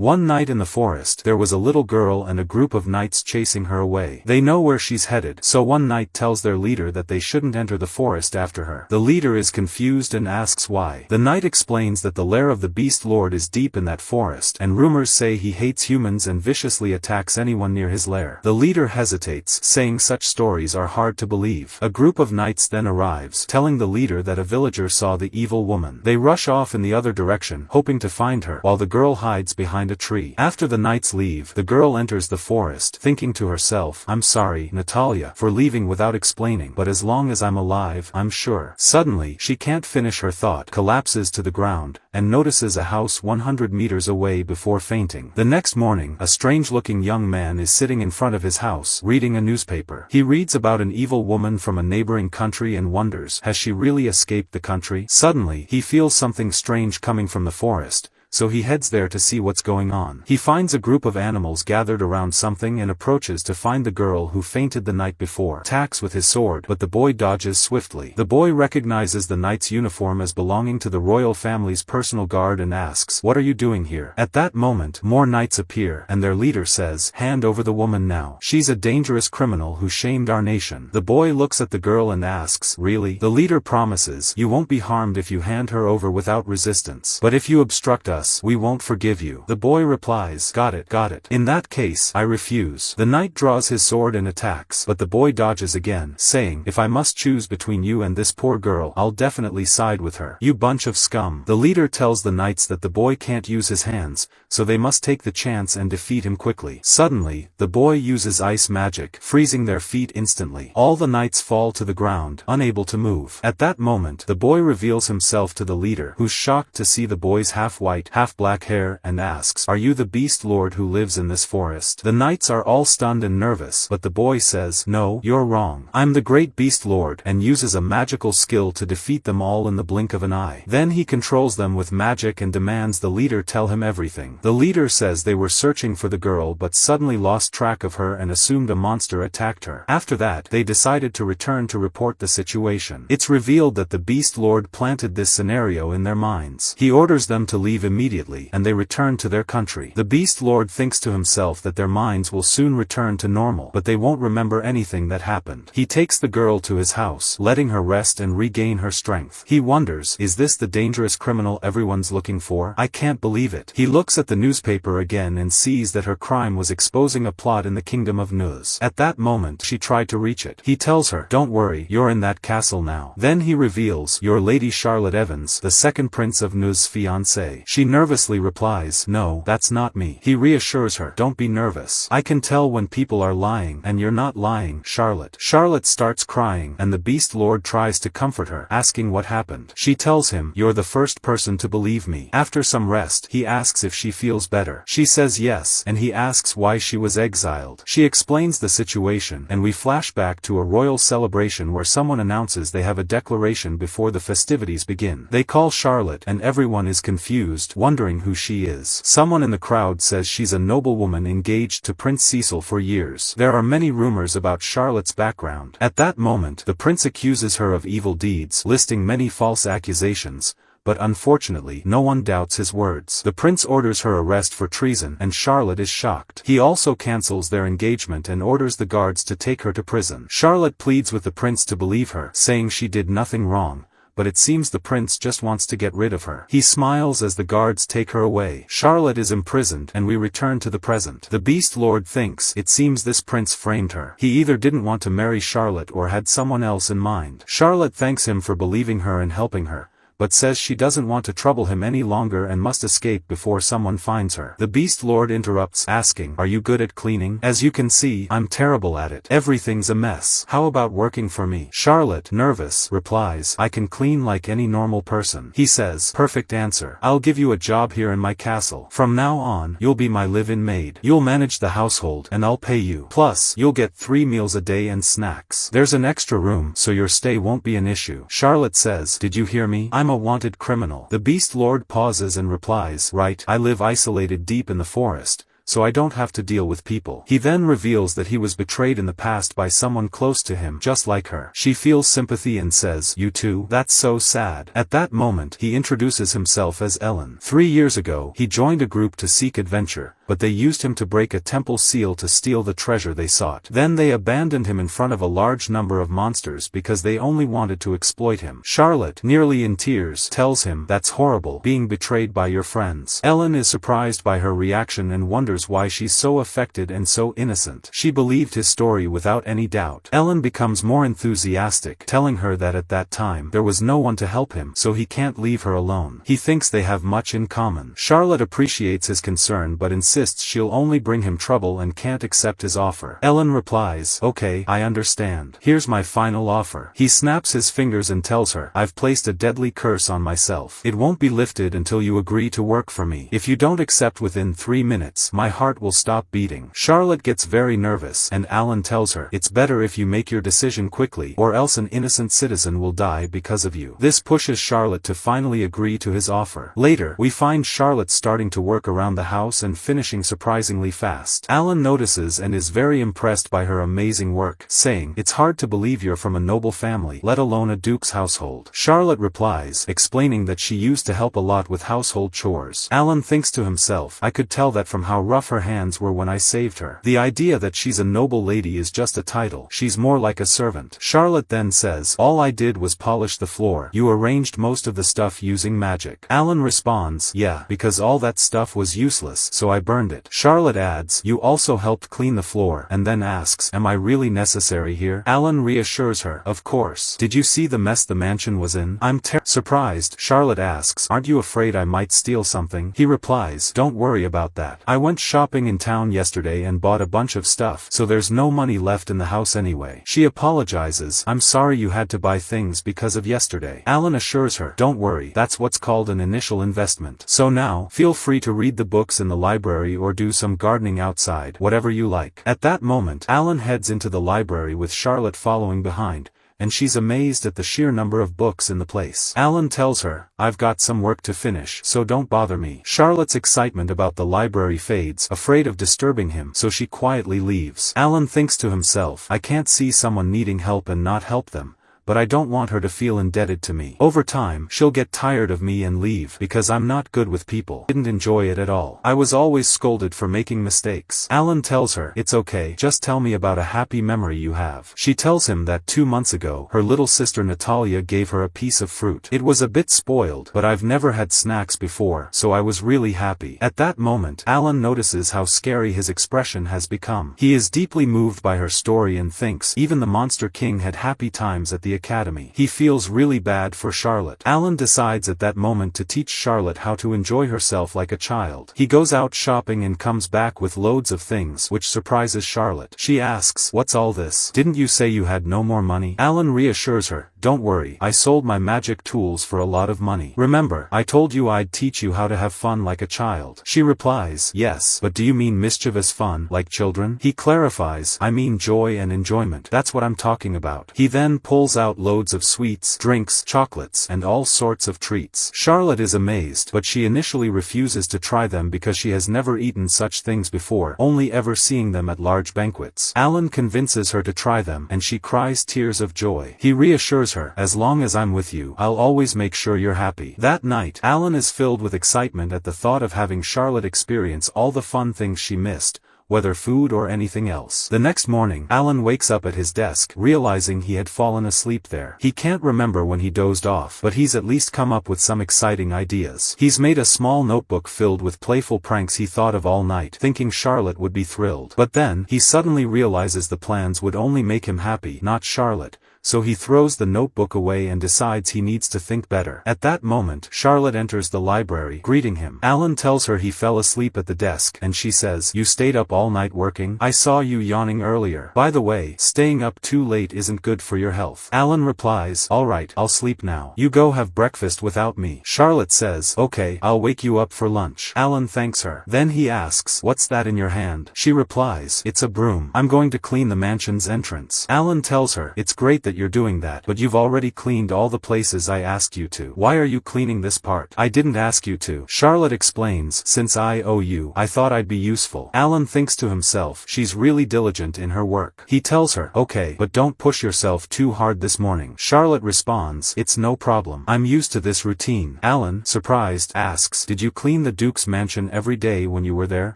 One night in the forest, there was a little girl and a group of knights chasing her away. They know where she's headed, so one knight tells their leader that they shouldn't enter the forest after her. The leader is confused and asks why. The knight explains that the lair of the Beast Lord is deep in that forest, and rumors say he hates humans and viciously attacks anyone near his lair. The leader hesitates, saying such stories are hard to believe. A group of knights then arrives, telling the leader that a villager saw the evil woman. They rush off in the other direction, hoping to find her, while the girl hides behind a tree. After the knights leave, the girl enters the forest, thinking to herself, "I'm sorry, Natalia, for leaving without explaining, but as long as I'm alive, I'm sure." Suddenly, she can't finish her thought, collapses to the ground, and notices a house 100 meters away before fainting. The next morning, a strange-looking young man is sitting in front of his house, reading a newspaper. He reads about an evil woman from a neighboring country and wonders, has she really escaped the country? Suddenly, he feels something strange coming from the forest, so he heads there to see what's going on. He finds a group of animals gathered around something and approaches to find the girl who fainted the night before. Attacks with his sword, but the boy dodges swiftly. The boy recognizes the knight's uniform as belonging to the royal family's personal guard and asks, "What are you doing here?" At that moment, more knights appear, and their leader says, "Hand over the woman now. She's a dangerous criminal who shamed our nation." The boy looks at the girl and asks, "Really?" The leader promises, "You won't be harmed if you hand her over without resistance. But if you obstruct us, we won't forgive you." The boy replies, got it. "In that case, I refuse." The knight draws his sword and attacks, but the boy dodges again, saying, "If I must choose between you and this poor girl, I'll definitely side with her. You bunch of scum." The leader tells the knights that the boy can't use his hands, so they must take the chance and defeat him quickly. Suddenly, the boy uses ice magic, freezing their feet instantly. All the knights fall to the ground, unable to move. At that moment, the boy reveals himself to the leader, who's shocked to see the boy's half-white, half-black hair, and asks, "Are you the Beast Lord who lives in this forest?" The knights are all stunned and nervous, but the boy says, "No, you're wrong. I'm the great Beast Lord," and uses a magical skill to defeat them all in the blink of an eye. Then he controls them with magic and demands the leader tell him everything. The leader says they were searching for the girl but suddenly lost track of her and assumed a monster attacked her. After that, they decided to return to report the situation. It's revealed that the Beast Lord planted this scenario in their minds. He orders them to leave immediately, and they return to their country. The Beast Lord thinks to himself that their minds will soon return to normal, but they won't remember anything that happened. He takes the girl to his house, letting her rest and regain her strength. He wonders, is this the dangerous criminal everyone's looking for? I can't believe it. He looks at the newspaper again and sees that her crime was exposing a plot in the kingdom of Nuz. At that moment, she tried to reach it. He tells her, "Don't worry, you're in that castle now." Then he reveals, "You're Lady Charlotte Evans, the second prince of Nuz's fiancée." She nervously replies, "No, that's not me." He reassures her, "Don't be nervous. I can tell when people are lying, and you're not lying, Charlotte." Charlotte starts crying, and the Beast Lord tries to comfort her, asking what happened. She tells him, "You're the first person to believe me." After some rest, he asks if she feels better. She says yes, and he asks why she was exiled. She explains the situation, and we flash back to a royal celebration where someone announces they have a declaration before the festivities begin. They call Charlotte, and everyone is confused, wondering who she is. Someone in the crowd says she's a noblewoman engaged to Prince Cecil for years. There are many rumors about Charlotte's background. At that moment, the prince accuses her of evil deeds, listing many false accusations, but unfortunately no one doubts his words. The prince orders her arrest for treason, and Charlotte is shocked. He also cancels their engagement and orders the guards to take her to prison. Charlotte pleads with the prince to believe her, saying she did nothing wrong, but it seems the prince just wants to get rid of her. He smiles as the guards take her away. Charlotte is imprisoned, and we return to the present. The Beast Lord thinks, it seems this prince framed her. He either didn't want to marry Charlotte or had someone else in mind. Charlotte thanks him for believing her and helping her, but says she doesn't want to trouble him any longer and must escape before someone finds her. The Beast Lord interrupts, asking, "Are you good at cleaning?" "As you can see, I'm terrible at it. Everything's a mess. How about working for me?" Charlotte, nervous, replies, "I can clean like any normal person." He says, "Perfect answer. I'll give you a job here in my castle. From now on, you'll be my live-in maid. You'll manage the household, and I'll pay you. Plus, you'll get 3 meals a day and snacks. There's an extra room, so your stay won't be an issue." Charlotte says, "Did you hear me? I'm a wanted criminal." The Beast Lord pauses and replies, "Right, I live isolated deep in the forest, so I don't have to deal with people. He then reveals that he was betrayed in the past by someone close to him just like her. She feels sympathy and says, "You too? That's so sad." At that moment he introduces himself as Ellen. 3 years ago he joined a group to seek adventure, but they used him to break a temple seal to steal the treasure they sought. Then they abandoned him in front of a large number of monsters because they only wanted to exploit him. Charlotte, nearly in tears, tells him, "That's horrible, being betrayed by your friends." Ellen is surprised by her reaction and wonders why she's so affected and so innocent. She believed his story without any doubt. Ellen becomes more enthusiastic, telling her that at that time there was no one to help him, so he can't leave her alone. He thinks they have much in common. Charlotte appreciates his concern but insists she'll only bring him trouble and can't accept his offer. Ellen replies, "Okay, I understand. Here's my final offer." He snaps his fingers and tells her, "I've placed a deadly curse on myself. It won't be lifted until you agree to work for me. If you don't accept within 3 minutes, my heart will stop beating." Charlotte gets very nervous, and Alan tells her, "It's better if you make your decision quickly, or else an innocent citizen will die because of you." This pushes Charlotte to finally agree to his offer. Later, we find Charlotte starting to work around the house and finishing surprisingly fast. Alan notices and is very impressed by her amazing work, saying, "It's hard to believe you're from a noble family, let alone a duke's household." Charlotte replies, explaining that she used to help a lot with household chores. Alan thinks to himself, "I could tell that from how rough her hands were when I saved her. The idea that she's a noble lady is just a title. She's more like a servant." Charlotte then says, "All I did was polish the floor. You arranged most of the stuff using magic." Alan responds, "Yeah, because all that stuff was useless, so I burned it." Charlotte adds, "You also helped clean the floor," and then asks, "Am I really necessary here?" Alan reassures her, "Of course. Did you see the mess the mansion was in?" "I'm surprised." Charlotte asks, "Aren't you afraid I might steal something?" He replies, "Don't worry about that. I went shopping in town yesterday and bought a bunch of stuff, so there's no money left in the house anyway." She apologizes, "I'm sorry you had to buy things because of yesterday." Alan assures her, "Don't worry, that's what's called an initial investment. So now, feel free to read the books in the library or do some gardening outside, whatever you like." At that moment, Alan heads into the library with Charlotte following behind, and she's amazed at the sheer number of books in the place. Alan tells her, "I've got some work to finish, so don't bother me." Charlotte's excitement about the library fades, afraid of disturbing him, so she quietly leaves. Alan thinks to himself, "I can't see someone needing help and not help them, but I don't want her to feel indebted to me. Over time, she'll get tired of me and leave because I'm not good with people. Didn't enjoy it at all. I was always scolded for making mistakes." Alan tells her, "It's okay, just tell me about a happy memory you have." She tells him that 2 months ago, her little sister Natalia gave her a piece of fruit. "It was a bit spoiled, but I've never had snacks before, so I was really happy." At that moment, Alan notices how scary his expression has become. He is deeply moved by her story and thinks, even the Monster King had happy times at the academy. He feels really bad for Charlotte. Alan decides at that moment to teach Charlotte how to enjoy herself like a child. He goes out shopping and comes back with loads of things, which surprises Charlotte. She asks, "What's all this? Didn't you say you had no more money?" Alan reassures her, "Don't worry, I sold my magic tools for a lot of money. Remember, I told you I'd teach you how to have fun like a child." She replies, "Yes, but do you mean mischievous fun, like children?" He clarifies, "I mean joy and enjoyment. That's what I'm talking about." He then pulls out loads of sweets, drinks, chocolates, and all sorts of treats. Charlotte is amazed, but she initially refuses to try them because she has never eaten such things before, only ever seeing them at large banquets. Alan convinces her to try them, and she cries tears of joy. He reassures her, "As long as I'm with you, I'll always make sure you're happy." That night, Alan is filled with excitement at the thought of having Charlotte experience all the fun things she missed, whether food or anything else. The next morning, Alan wakes up at his desk, realizing he had fallen asleep there. He can't remember when he dozed off, but he's at least come up with some exciting ideas. He's made a small notebook filled with playful pranks he thought of all night, thinking Charlotte would be thrilled. But then, he suddenly realizes the plans would only make him happy, not Charlotte. So he throws the notebook away and decides he needs to think better. At that moment, Charlotte enters the library, greeting him. Alan tells her he fell asleep at the desk, and she says, "You stayed up all night working? I saw you yawning earlier. By the way, staying up too late isn't good for your health." Alan replies, "Alright, I'll sleep now. You go have breakfast without me." Charlotte says, "Okay, I'll wake you up for lunch." Alan thanks her. Then he asks, "What's that in your hand?" She replies, "It's a broom. I'm going to clean the mansion's entrance." Alan tells her, "It's great that that you're doing that, but you've already cleaned all the places I asked you to. Why are you cleaning this part? I didn't ask you to. Charlotte explains, since I owe you, I thought I'd be useful. Alan thinks to himself, she's really diligent in her work. He tells her, okay, but don't push yourself too hard this morning. Charlotte responds, it's no problem. I'm used to this routine. Alan, surprised, asks, did you clean the Duke's mansion every day when you were there?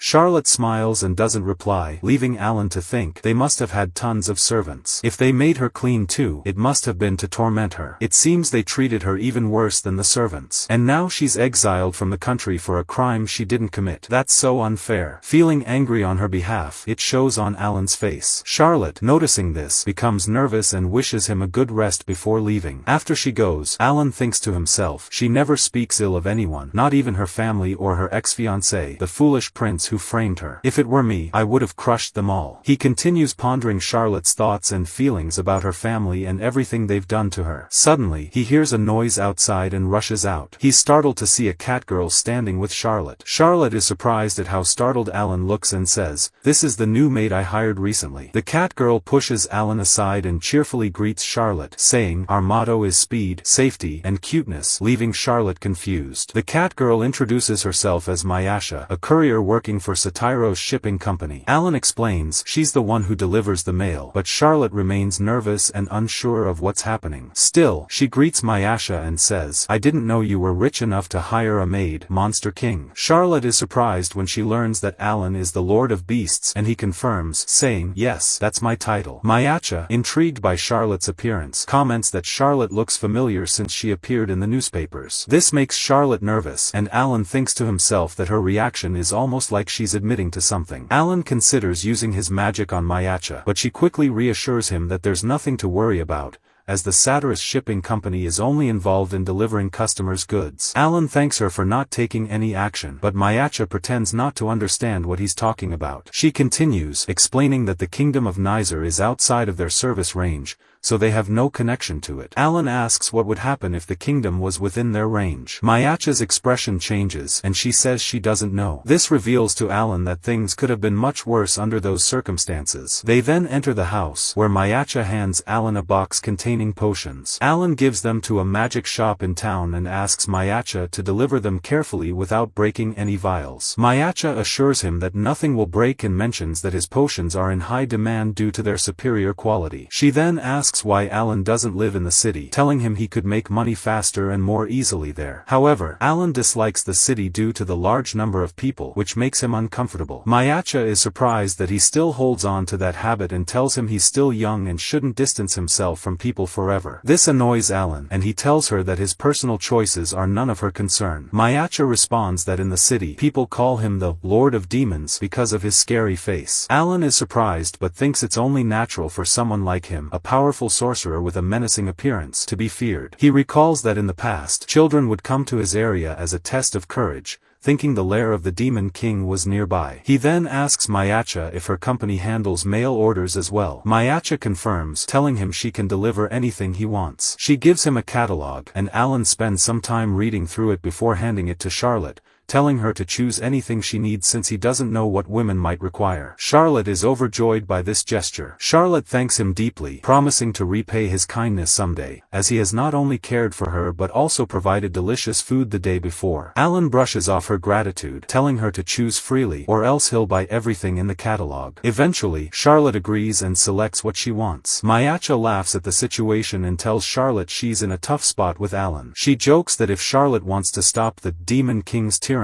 Charlotte smiles and doesn't reply, leaving Alan to think they must have had tons of servants. If they made her clean too, it must have been to torment her. It seems they treated her even worse than the servants. And now she's exiled from the country for a crime she didn't commit. That's so unfair. Feeling angry on her behalf, it shows on Alan's face. Charlotte, noticing this, becomes nervous and wishes him a good rest before leaving. After she goes, Alan thinks to himself, she never speaks ill of anyone, not even her family or her ex-fiancé, the foolish prince who framed her. If it were me, I would have crushed them all. He continues pondering Charlotte's thoughts and feelings about her family and everything they've done to her. Suddenly, he hears a noise outside and rushes out. He's startled to see a catgirl standing with Charlotte. Charlotte is surprised at how startled Alan looks and says, this is the new maid I hired recently. The catgirl pushes Alan aside and cheerfully greets Charlotte, saying, our motto is speed, safety, and cuteness, leaving Charlotte confused. The catgirl introduces herself as Mayasha, a courier working for Satiro's shipping company. Alan explains, she's the one who delivers the mail, but Charlotte remains nervous and unsure of what's happening. Still, she greets Mayasha and says, I didn't know you were rich enough to hire a maid, Monster King. Charlotte is surprised when she learns that Alan is the Lord of Beasts, and he confirms, saying, yes, that's my title. Mayasha, intrigued by Charlotte's appearance, comments that Charlotte looks familiar since she appeared in the newspapers. This makes Charlotte nervous, and Alan thinks to himself that her reaction is almost like she's admitting to something. Alan considers using his magic on Mayasha, but she quickly reassures him that there's nothing to worry about, as the Satiros shipping company is only involved in delivering customers' goods. Alan thanks her for not taking any action, but Mayasha pretends not to understand what he's talking about. She continues, explaining that the kingdom of Nizer is outside of their service range, so they have no connection to it. Alan asks what would happen if the kingdom was within their range. Mayasha's expression changes, and she says she doesn't know. This reveals to Alan that things could have been much worse under those circumstances. They then enter the house, where Mayasha hands Alan a box containing potions. Alan gives them to a magic shop in town and asks Mayasha to deliver them carefully without breaking any vials. Mayasha assures him that nothing will break and mentions that his potions are in high demand due to their superior quality. She then asks why Alan doesn't live in the city, telling him he could make money faster and more easily there. However, Alan dislikes the city due to the large number of people, which makes him uncomfortable. Mayasha is surprised that he still holds on to that habit and tells him he's still young and shouldn't distance himself from people forever. This annoys Alan, and he tells her that his personal choices are none of her concern. Mayasha responds that in the city, people call him the Lord of Demons because of his scary face. Alan is surprised but thinks it's only natural for someone like him, a powerful sorcerer with a menacing appearance, to be feared. He recalls that in the past, children would come to his area as a test of courage, thinking the lair of the Demon King was nearby. He then asks Mayasha if her company handles mail orders as well. Mayasha confirms, telling him she can deliver anything he wants. She gives him a catalog, and Alan spends some time reading through it before handing it to Charlotte, telling her to choose anything she needs since he doesn't know what women might require. Charlotte is overjoyed by this gesture. Charlotte thanks him deeply, promising to repay his kindness someday, as he has not only cared for her but also provided delicious food the day before. Alan brushes off her gratitude, telling her to choose freely or else he'll buy everything in the catalog. Eventually, Charlotte agrees and selects what she wants. Mayasha laughs at the situation and tells Charlotte she's in a tough spot with Alan. She jokes that if Charlotte wants to stop the Demon King's tyranny,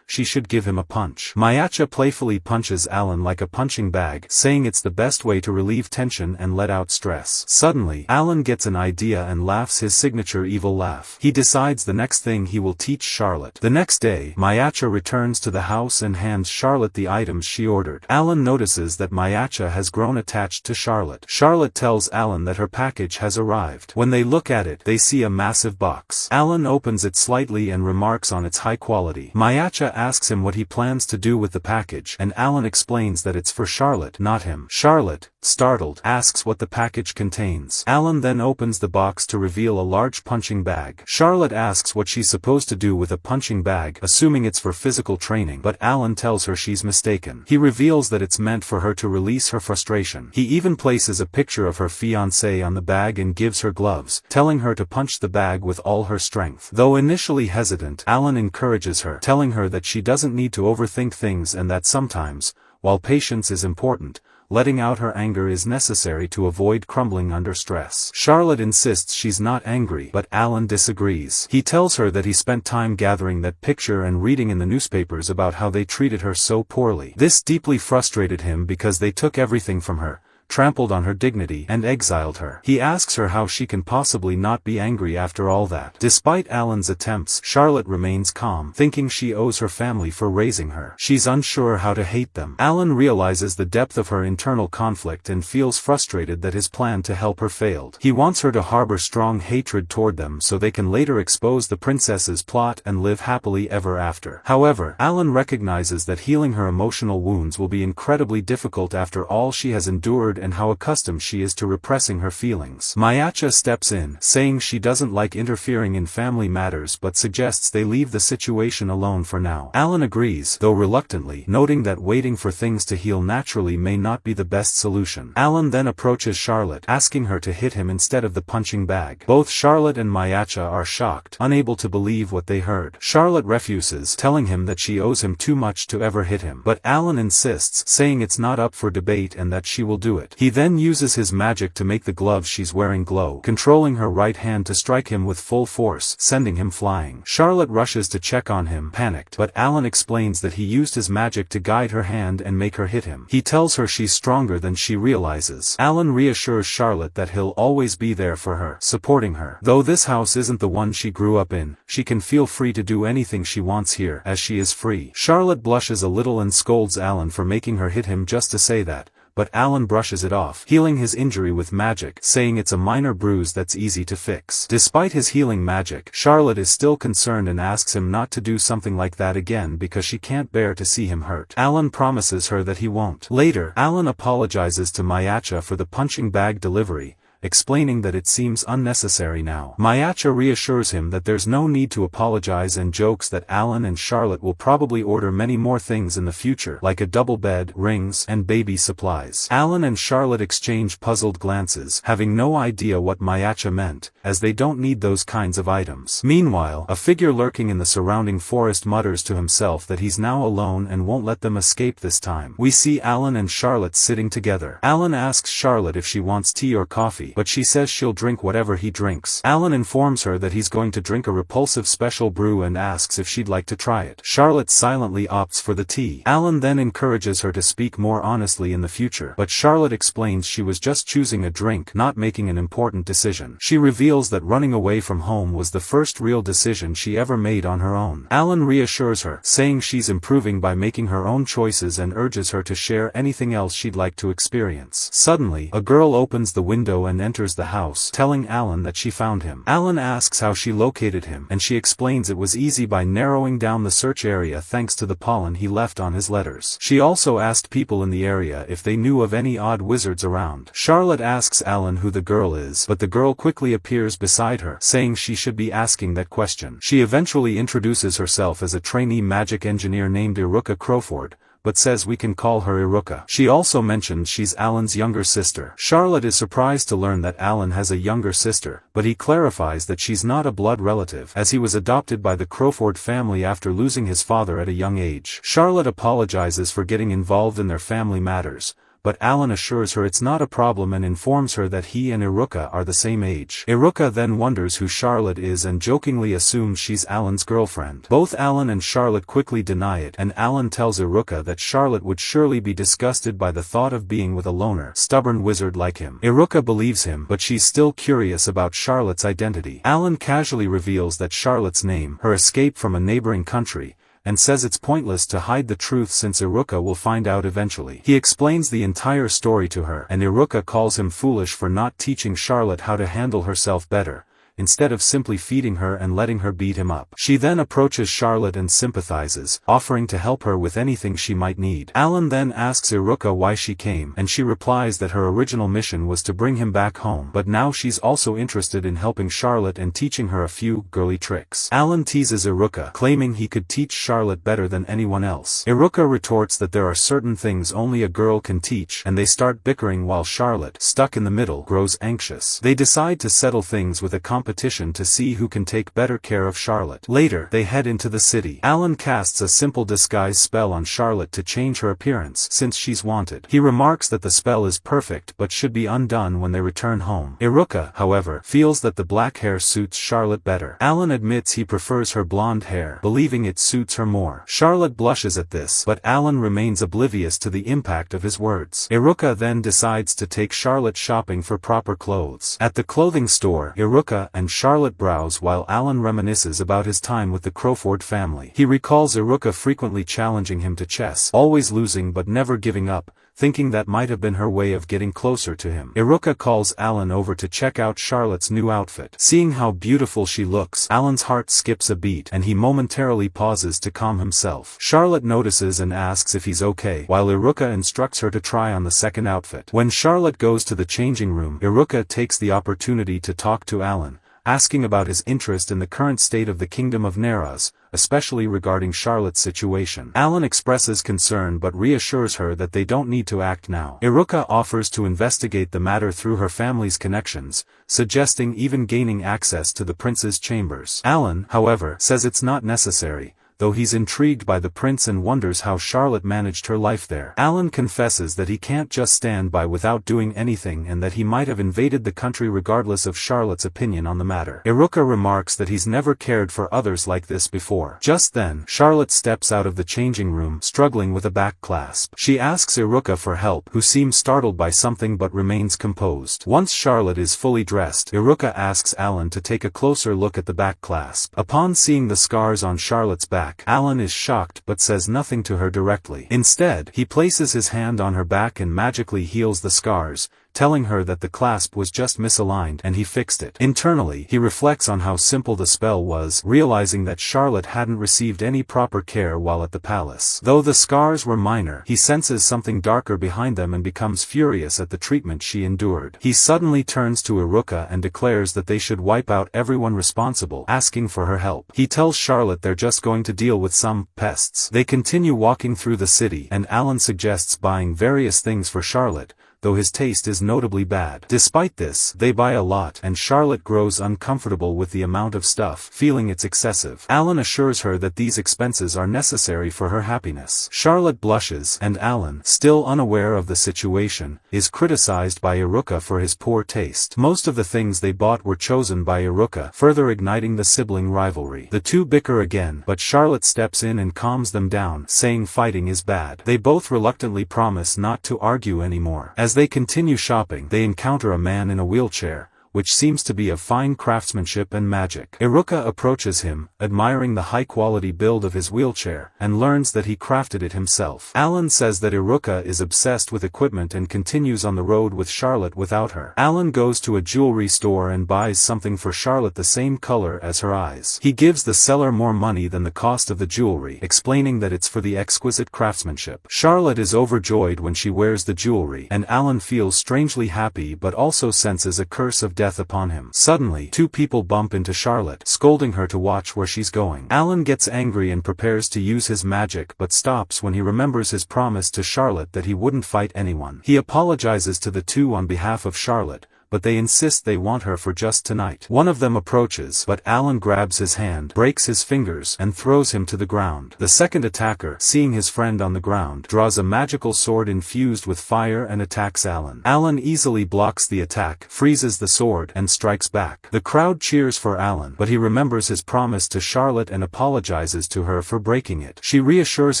she should give him a punch. Mayasha playfully punches Alan like a punching bag, saying it's the best way to relieve tension and let out stress. Suddenly, Alan gets an idea and laughs his signature evil laugh. He decides the next thing he will teach Charlotte. The next day, Mayasha returns to the house and hands Charlotte the items she ordered. Alan notices that Mayasha has grown attached to Charlotte. Charlotte tells Alan that her package has arrived. When they look at it, they see a massive box. Alan opens it slightly and remarks on its high quality. Mayasha asks him what he plans to do with the package, and Alan explains that it's for Charlotte, not him. Charlotte, startled, asks what the package contains. Alan then opens the box to reveal a large punching bag. Charlotte asks what she's supposed to do with a punching bag, assuming it's for physical training, but Alan tells her she's mistaken. He reveals that it's meant for her to release her frustration. He even places a picture of her fiancé on the bag and gives her gloves, telling her to punch the bag with all her strength. Though initially hesitant, Alan encourages her, telling her that she doesn't need to overthink things and that sometimes, while patience is important, letting out her anger is necessary to avoid crumbling under stress. Charlotte insists she's not angry, but Alan disagrees. He tells her that he spent time gathering that picture and reading in the newspapers about how they treated her so poorly. This deeply frustrated him because they took everything from her, trampled on her dignity, and exiled her. He asks her how she can possibly not be angry after all that. Despite Alan's attempts, Charlotte remains calm, thinking she owes her family for raising her. She's unsure how to hate them. Alan realizes the depth of her internal conflict and feels frustrated that his plan to help her failed. He wants her to harbor strong hatred toward them so they can later expose the princess's plot and live happily ever after. However, Alan recognizes that healing her emotional wounds will be incredibly difficult after all she has endured and how accustomed she is to repressing her feelings. Mayacha steps in, saying she doesn't like interfering in family matters but suggests they leave the situation alone for now. Alan agrees, though reluctantly, noting that waiting for things to heal naturally may not be the best solution. Alan then approaches Charlotte, asking her to hit him instead of the punching bag. Both Charlotte and Mayacha are shocked, unable to believe what they heard. Charlotte refuses, telling him that she owes him too much to ever hit him. But Alan insists, saying it's not up for debate and that she will do it. He then uses his magic to make the gloves she's wearing glow, controlling her right hand to strike him with full force, sending him flying. Charlotte rushes to check on him, panicked, but Alan explains that he used his magic to guide her hand and make her hit him. He tells her she's stronger than she realizes. Alan reassures Charlotte that he'll always be there for her, supporting her. Though this house isn't the one she grew up in, she can feel free to do anything she wants here, as she is free. Charlotte blushes a little and scolds Alan for making her hit him just to say that, but Alan brushes it off, healing his injury with magic, saying it's a minor bruise that's easy to fix. Despite his healing magic, Charlotte is still concerned and asks him not to do something like that again because she can't bear to see him hurt. Alan promises her that he won't. Later, Alan apologizes to Mayacha for the punching bag delivery, explaining that it seems unnecessary now. Mayacha reassures him that there's no need to apologize and jokes that Alan and Charlotte will probably order many more things in the future, like a double bed, rings, and baby supplies. Alan and Charlotte exchange puzzled glances, having no idea what Mayacha meant, as they don't need those kinds of items. Meanwhile, a figure lurking in the surrounding forest mutters to himself that he's now alone and won't let them escape this time. We see Alan and Charlotte sitting together. Alan asks Charlotte if she wants tea or coffee, but she says she'll drink whatever he drinks. Alan informs her that he's going to drink a repulsive special brew and asks if she'd like to try it. Charlotte silently opts for the tea. Alan then encourages her to speak more honestly in the future, but Charlotte explains she was just choosing a drink, not making an important decision. She reveals that running away from home was the first real decision she ever made on her own. Alan reassures her, saying she's improving by making her own choices and urges her to share anything else she'd like to experience. Suddenly, a girl opens the window and enters the house, telling Alan that she found him. Alan asks how she located him, and she explains it was easy by narrowing down the search area thanks to the pollen he left on his letters. She also asked people in the area if they knew of any odd wizards around. Charlotte asks Alan who the girl is, but the girl quickly appears beside her, saying she should be asking that question. She eventually introduces herself as a trainee magic engineer named Iruka Crowford, but says we can call her Iruka. She also mentions she's Alan's younger sister. Charlotte is surprised to learn that Alan has a younger sister, but he clarifies that she's not a blood relative, as he was adopted by the Crowford family after losing his father at a young age. Charlotte apologizes for getting involved in their family matters, but Alan assures her it's not a problem and informs her that he and Iruka are the same age. Iruka then wonders who Charlotte is and jokingly assumes she's Alan's girlfriend. Both Alan and Charlotte quickly deny it, and Alan tells Iruka that Charlotte would surely be disgusted by the thought of being with a loner, stubborn wizard like him. Iruka believes him, but she's still curious about Charlotte's identity. Alan casually reveals that Charlotte's name, her escape from a neighboring country, and says it's pointless to hide the truth since Iruka will find out eventually. He explains the entire story to her, and Iruka calls him foolish for not teaching Charlotte how to handle herself better, instead of simply feeding her and letting her beat him up. She then approaches Charlotte and sympathizes, offering to help her with anything she might need. Alan then asks Iruka why she came, and she replies that her original mission was to bring him back home, but now she's also interested in helping Charlotte and teaching her a few girly tricks. Alan teases Iruka, claiming he could teach Charlotte better than anyone else. Iruka retorts that there are certain things only a girl can teach, and they start bickering while Charlotte, stuck in the middle, grows anxious. They decide to settle things with a competition to see who can take better care of Charlotte. Later, they head into the city. Alan casts a simple disguise spell on Charlotte to change her appearance, since she's wanted. He remarks that the spell is perfect but should be undone when they return home. Iruka, however, feels that the black hair suits Charlotte better. Alan admits he prefers her blonde hair, believing it suits her more. Charlotte blushes at this, but Alan remains oblivious to the impact of his words. Iruka then decides to take Charlotte shopping for proper clothes. At the clothing store, Iruka and Charlotte browse while Alan reminisces about his time with the Crowford family. He recalls Iruka frequently challenging him to chess, always losing but never giving up, thinking that might have been her way of getting closer to him. Iruka calls Alan over to check out Charlotte's new outfit. Seeing how beautiful she looks, Alan's heart skips a beat and he momentarily pauses to calm himself. Charlotte notices and asks if he's okay, while Iruka instructs her to try on the second outfit. When Charlotte goes to the changing room, Iruka takes the opportunity to talk to Alan, asking about his interest in the current state of the Kingdom of Neraz, especially regarding Charlotte's situation. Alan expresses concern but reassures her that they don't need to act now. Iruka offers to investigate the matter through her family's connections, suggesting even gaining access to the prince's chambers. Alan, however, says it's not necessary, though he's intrigued by the prince and wonders how Charlotte managed her life there. Alan confesses that he can't just stand by without doing anything and that he might have invaded the country regardless of Charlotte's opinion on the matter. Iruka remarks that he's never cared for others like this before. Just then, Charlotte steps out of the changing room, struggling with a back clasp. She asks Iruka for help, who seems startled by something but remains composed. Once Charlotte is fully dressed, Iruka asks Alan to take a closer look at the back clasp. Upon seeing the scars on Charlotte's back, Alan is shocked but says nothing to her directly. Instead, he places his hand on her back and magically heals the scars, telling her that the clasp was just misaligned and he fixed it. Internally, he reflects on how simple the spell was, realizing that Charlotte hadn't received any proper care while at the palace. Though the scars were minor, he senses something darker behind them and becomes furious at the treatment she endured. He suddenly turns to Iruka and declares that they should wipe out everyone responsible, asking for her help. He tells Charlotte they're just going to deal with some pests. They continue walking through the city, and Alan suggests buying various things for Charlotte, though his taste is notably bad. Despite this, they buy a lot, and Charlotte grows uncomfortable with the amount of stuff, feeling it's excessive. Alan assures her that these expenses are necessary for her happiness. Charlotte blushes, and Alan, still unaware of the situation, is criticized by Iruka for his poor taste. Most of the things they bought were chosen by Iruka, further igniting the sibling rivalry. The two bicker again, but Charlotte steps in and calms them down, saying fighting is bad. They both reluctantly promise not to argue anymore. As they continue shopping, they encounter a man in a wheelchair, which seems to be of fine craftsmanship and magic. Iruka approaches him, admiring the high-quality build of his wheelchair, and learns that he crafted it himself. Alan says that Iruka is obsessed with equipment and continues on the road with Charlotte without her. Alan goes to a jewelry store and buys something for Charlotte the same color as her eyes. He gives the seller more money than the cost of the jewelry, explaining that it's for the exquisite craftsmanship. Charlotte is overjoyed when she wears the jewelry, and Alan feels strangely happy but also senses a curse of death upon him. Suddenly, two people bump into Charlotte, scolding her to watch where she's going. Alan gets angry and prepares to use his magic but stops when he remembers his promise to Charlotte that he wouldn't fight anyone. He apologizes to the two on behalf of Charlotte, but they insist they want her for just tonight. One of them approaches, but Alan grabs his hand, breaks his fingers, and throws him to the ground. The second attacker, seeing his friend on the ground, draws a magical sword infused with fire and attacks Alan. Alan easily blocks the attack, freezes the sword, and strikes back. The crowd cheers for Alan, but he remembers his promise to Charlotte and apologizes to her for breaking it. She reassures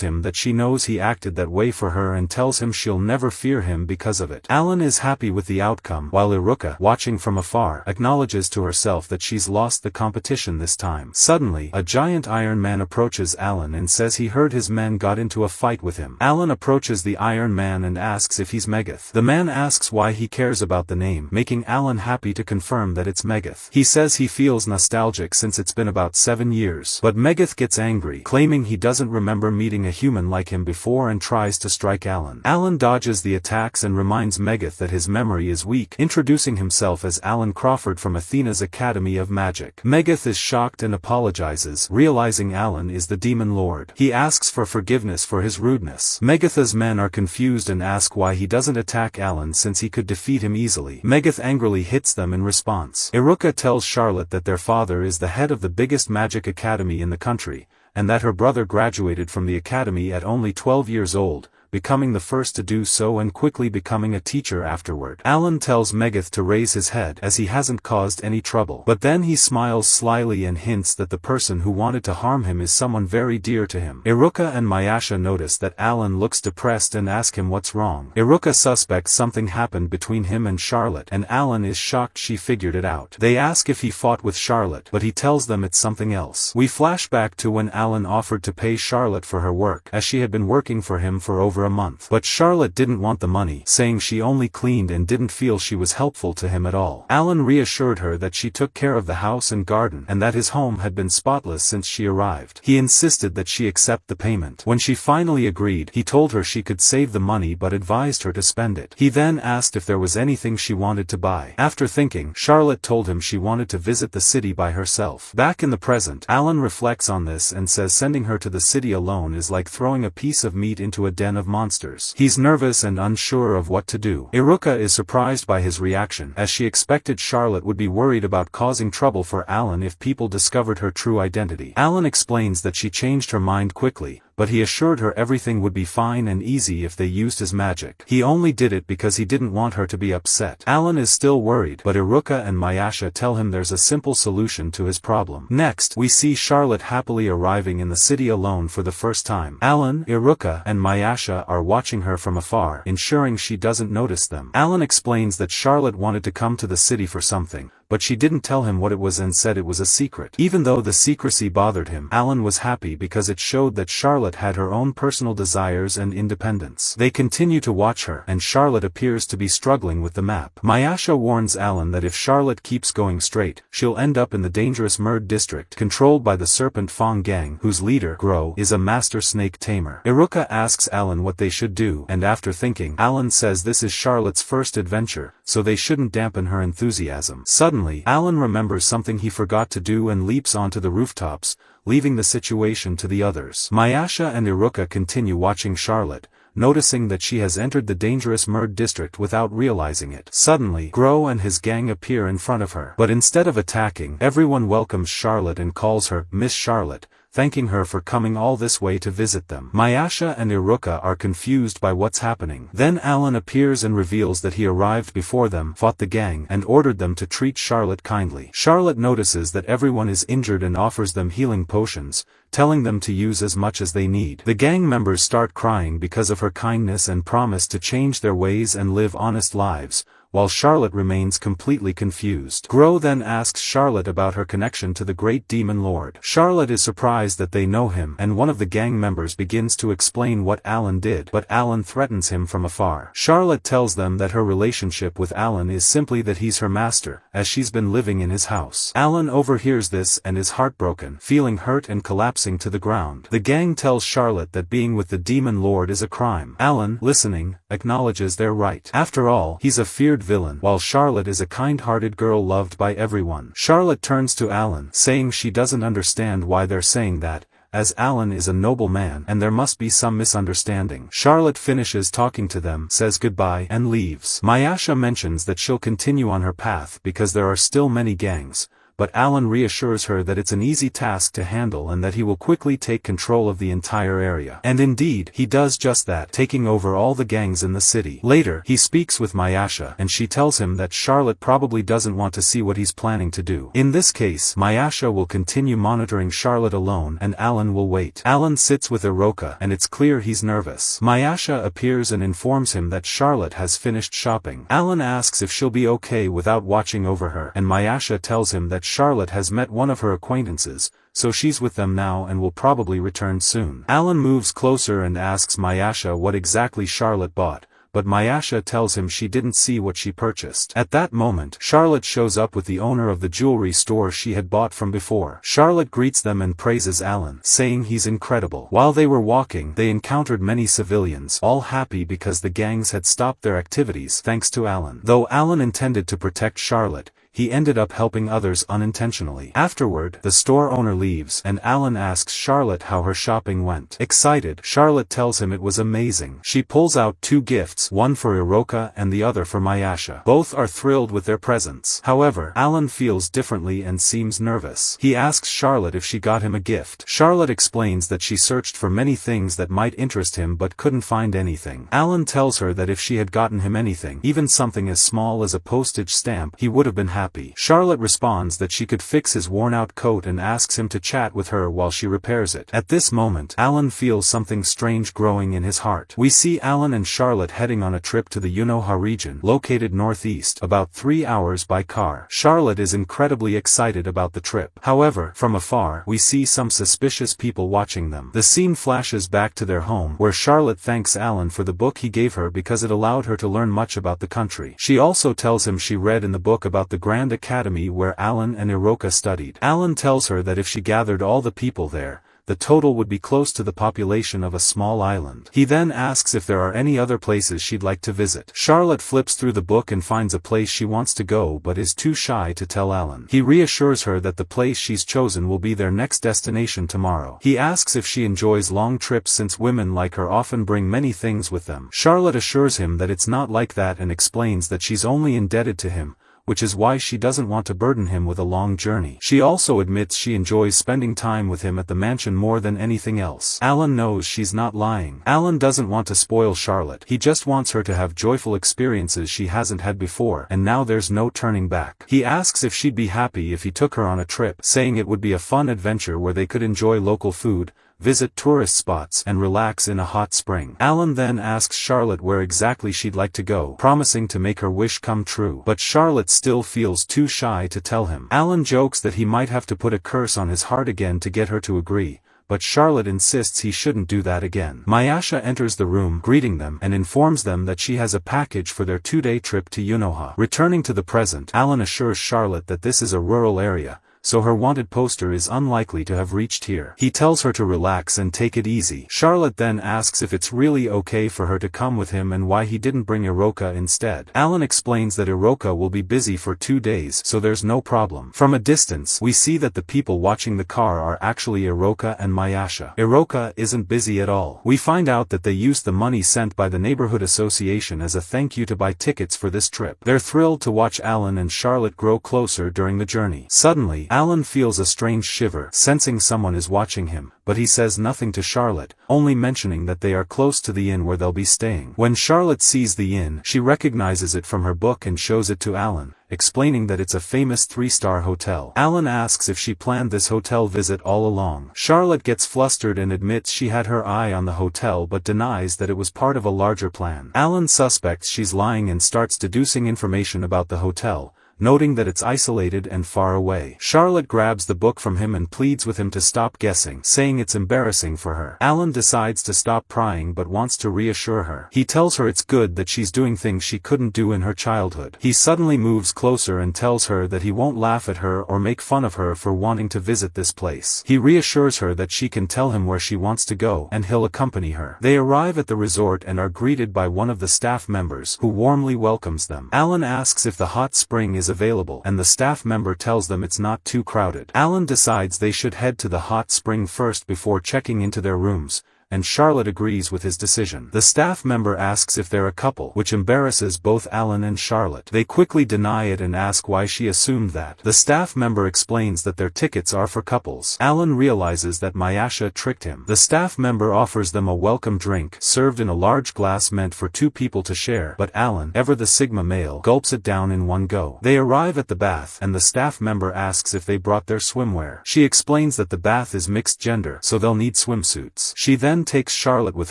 him that she knows he acted that way for her and tells him she'll never fear him because of it. Alan is happy with the outcome, while Iruka Iruka, watching from afar, acknowledges to herself that she's lost the competition this time. Suddenly, a giant Iron Man approaches Alan and says he heard his men got into a fight with him. Alan approaches the Iron Man and asks if he's Megath. The man asks why he cares about the name, making Alan happy to confirm that it's Megath. He says he feels nostalgic since it's been about 7 years. But Megath gets angry, claiming he doesn't remember meeting a human like him before and tries to strike Alan. Alan dodges the attacks and reminds Megath that his memory is weak, introducing himself as Alan Crawford from Athena's Academy of Magic. Megath is shocked and apologizes, realizing Alan is the Demon Lord. He asks for forgiveness for his rudeness. Megath's men are confused and ask why he doesn't attack Alan since he could defeat him easily. Megath angrily hits them in response. Iruka tells Charlotte that their father is the head of the biggest magic academy in the country, and that her brother graduated from the academy at only 12 years old, becoming the first to do so and quickly becoming a teacher afterward. Alan tells Megath to raise his head as he hasn't caused any trouble. But then he smiles slyly and hints that the person who wanted to harm him is someone very dear to him. Iruka and Mayasha notice that Alan looks depressed and ask him what's wrong. Iruka suspects something happened between him and Charlotte, and Alan is shocked she figured it out. They ask if he fought with Charlotte, but he tells them it's something else. We flash back to when Alan offered to pay Charlotte for her work, as she had been working for him for over a month. But Charlotte didn't want the money, saying she only cleaned and didn't feel she was helpful to him at all. Alan reassured her that she took care of the house and garden, and that his home had been spotless since she arrived. He insisted that she accept the payment. When she finally agreed, he told her she could save the money but advised her to spend it. He then asked if there was anything she wanted to buy. After thinking, Charlotte told him she wanted to visit the city by herself. Back in the present, Alan reflects on this and says sending her to the city alone is like throwing a piece of meat into a den of monsters. He's nervous and unsure of what to do. Iruka is surprised by his reaction, as she expected Charlotte would be worried about causing trouble for Alan if people discovered her true identity. Alan explains that she changed her mind quickly, but he assured her everything would be fine and easy if they used his magic. He only did it because he didn't want her to be upset. Alan is still worried, but Iruka and Mayasha tell him there's a simple solution to his problem. Next, we see Charlotte happily arriving in the city alone for the first time. Alan, Iruka, and Mayasha are watching her from afar, ensuring she doesn't notice them. Alan explains that Charlotte wanted to come to the city for something, but she didn't tell him what it was and said it was a secret. Even though the secrecy bothered him, Alan was happy because it showed that Charlotte had her own personal desires and independence. They continue to watch her, and Charlotte appears to be struggling with the map. Mayasha warns Alan that if Charlotte keeps going straight, she'll end up in the dangerous Maid district, controlled by the Serpent Fang gang, whose leader, Gro, is a master snake tamer. Iruka asks Alan what they should do, and after thinking, Alan says this is Charlotte's first adventure, so they shouldn't dampen her enthusiasm. Suddenly, Alan remembers something he forgot to do and leaps onto the rooftops, leaving the situation to the others. Mayasha and Iruka continue watching Charlotte, noticing that she has entered the dangerous Maid district without realizing it. Suddenly, Gro and his gang appear in front of her. But instead of attacking, everyone welcomes Charlotte and calls her Miss Charlotte, thanking her for coming all this way to visit them. Mayasha and Iruka are confused by what's happening. Then Alan appears and reveals that he arrived before them, fought the gang, and ordered them to treat Charlotte kindly. Charlotte notices that everyone is injured and offers them healing potions, telling them to use as much as they need. The gang members start crying because of her kindness and promise to change their ways and live honest lives, while Charlotte remains completely confused. Gro then asks Charlotte about her connection to the great demon lord. Charlotte is surprised that they know him, and one of the gang members begins to explain what Alan did, but Alan threatens him from afar. Charlotte tells them that her relationship with Alan is simply that he's her master, as she's been living in his house. Alan overhears this and is heartbroken, feeling hurt and collapsing to the ground. The gang tells Charlotte that being with the demon lord is a crime. Alan, listening, acknowledges they're right. After all, he's a feared villain, while Charlotte is a kind-hearted girl loved by everyone. Charlotte turns to Alan, saying she doesn't understand why they're saying that, as Alan is a noble man and there must be some misunderstanding. Charlotte finishes talking to them, says goodbye, and leaves. Mayasha mentions that she'll continue on her path because there are still many gangs, but Alan reassures her that it's an easy task to handle and that he will quickly take control of the entire area. And indeed, he does just that, taking over all the gangs in the city. Later, he speaks with Mayasha, and she tells him that Charlotte probably doesn't want to see what he's planning to do. In this case, Mayasha will continue monitoring Charlotte alone and Alan will wait. Alan sits with Iroka, and it's clear he's nervous. Mayasha appears and informs him that Charlotte has finished shopping. Alan asks if she'll be okay without watching over her, and Mayasha tells him that Charlotte has met one of her acquaintances, so she's with them now and will probably return soon. Alan moves closer and asks Mayasha what exactly Charlotte bought, but Mayasha tells him she didn't see what she purchased. At that moment, Charlotte shows up with the owner of the jewelry store she had bought from before. Charlotte greets them and praises Alan, saying he's incredible. While they were walking, they encountered many civilians, all happy because the gangs had stopped their activities thanks to Alan. Though Alan intended to protect Charlotte, he ended up helping others unintentionally. Afterward, the store owner leaves, and Alan asks Charlotte how her shopping went. Excited, Charlotte tells him it was amazing. She pulls out 2 gifts, one for Iroka and the other for Mayasha. Both are thrilled with their presents. However, Alan feels differently and seems nervous. He asks Charlotte if she got him a gift. Charlotte explains that she searched for many things that might interest him but couldn't find anything. Alan tells her that if she had gotten him anything, even something as small as a postage stamp, he would have been happy. Charlotte responds that she could fix his worn-out coat and asks him to chat with her while she repairs it. At this moment, Alan feels something strange growing in his heart. We see Alan and Charlotte heading on a trip to the Unoha region, located northeast, about 3 hours by car. Charlotte is incredibly excited about the trip. However, from afar, we see some suspicious people watching them. The scene flashes back to their home, where Charlotte thanks Alan for the book he gave her because it allowed her to learn much about the country. She also tells him she read in the book about the Grand Academy where Alan and Iroka studied. Alan tells her that if she gathered all the people there, the total would be close to the population of a small island. He then asks if there are any other places she'd like to visit. Charlotte flips through the book and finds a place she wants to go but is too shy to tell Alan. He reassures her that the place she's chosen will be their next destination tomorrow. He asks if she enjoys long trips since women like her often bring many things with them. Charlotte assures him that it's not like that and explains that she's only indebted to him, which is why she doesn't want to burden him with a long journey. She also admits she enjoys spending time with him at the mansion more than anything else. Alan knows she's not lying. Alan doesn't want to spoil Charlotte. He just wants her to have joyful experiences she hasn't had before, and now there's no turning back. He asks if she'd be happy if he took her on a trip, saying it would be a fun adventure where they could enjoy local food, visit tourist spots, and relax in a hot spring. Alan then asks Charlotte where exactly she'd like to go, promising to make her wish come true. But Charlotte still feels too shy to tell him. Alan jokes that he might have to put a curse on his heart again to get her to agree, but Charlotte insists he shouldn't do that again. Mayasha enters the room, greeting them, and informs them that she has a package for their 2-day trip to Unoha. Returning to the present, Alan assures Charlotte that this is a rural area, so her wanted poster is unlikely to have reached here. He tells her to relax and take it easy. Charlotte then asks if it's really okay for her to come with him and why he didn't bring Iroka instead. Alan explains that Iroka will be busy for 2 days, so there's no problem. From a distance, we see that the people watching the car are actually Iroka and Mayasha. Iroka isn't busy at all. We find out that they used the money sent by the neighborhood association as a thank you to buy tickets for this trip. They're thrilled to watch Alan and Charlotte grow closer during the journey. Suddenly, Alan feels a strange shiver, sensing someone is watching him, but he says nothing to Charlotte, only mentioning that they are close to the inn where they'll be staying. When Charlotte sees the inn, she recognizes it from her book and shows it to Alan, explaining that it's a famous 3-star hotel. Alan asks if she planned this hotel visit all along. Charlotte gets flustered and admits she had her eye on the hotel but denies that it was part of a larger plan. Alan suspects she's lying and starts deducing information about the hotel, noting that it's isolated and far away. Charlotte grabs the book from him and pleads with him to stop guessing, saying it's embarrassing for her. Alan decides to stop prying but wants to reassure her. He tells her it's good that she's doing things she couldn't do in her childhood. He suddenly moves closer and tells her that he won't laugh at her or make fun of her for wanting to visit this place. He reassures her that she can tell him where she wants to go and he'll accompany her. They arrive at the resort and are greeted by one of the staff members, who warmly welcomes them. Alan asks if the hot spring is available, and the staff member tells them it's not too crowded. Alan decides they should head to the hot spring first before checking into their rooms, and Charlotte agrees with his decision. The staff member asks if they're a couple, which embarrasses both Alan and Charlotte. They quickly deny it and ask why she assumed that. The staff member explains that their tickets are for couples. Alan realizes that Mayasha tricked him. The staff member offers them a welcome drink, served in a large glass meant for 2 people to share, but Alan, ever the Sigma male, gulps it down in one go. They arrive at the bath, and the staff member asks if they brought their swimwear. She explains that the bath is mixed gender, so they'll need swimsuits. She then takes Charlotte with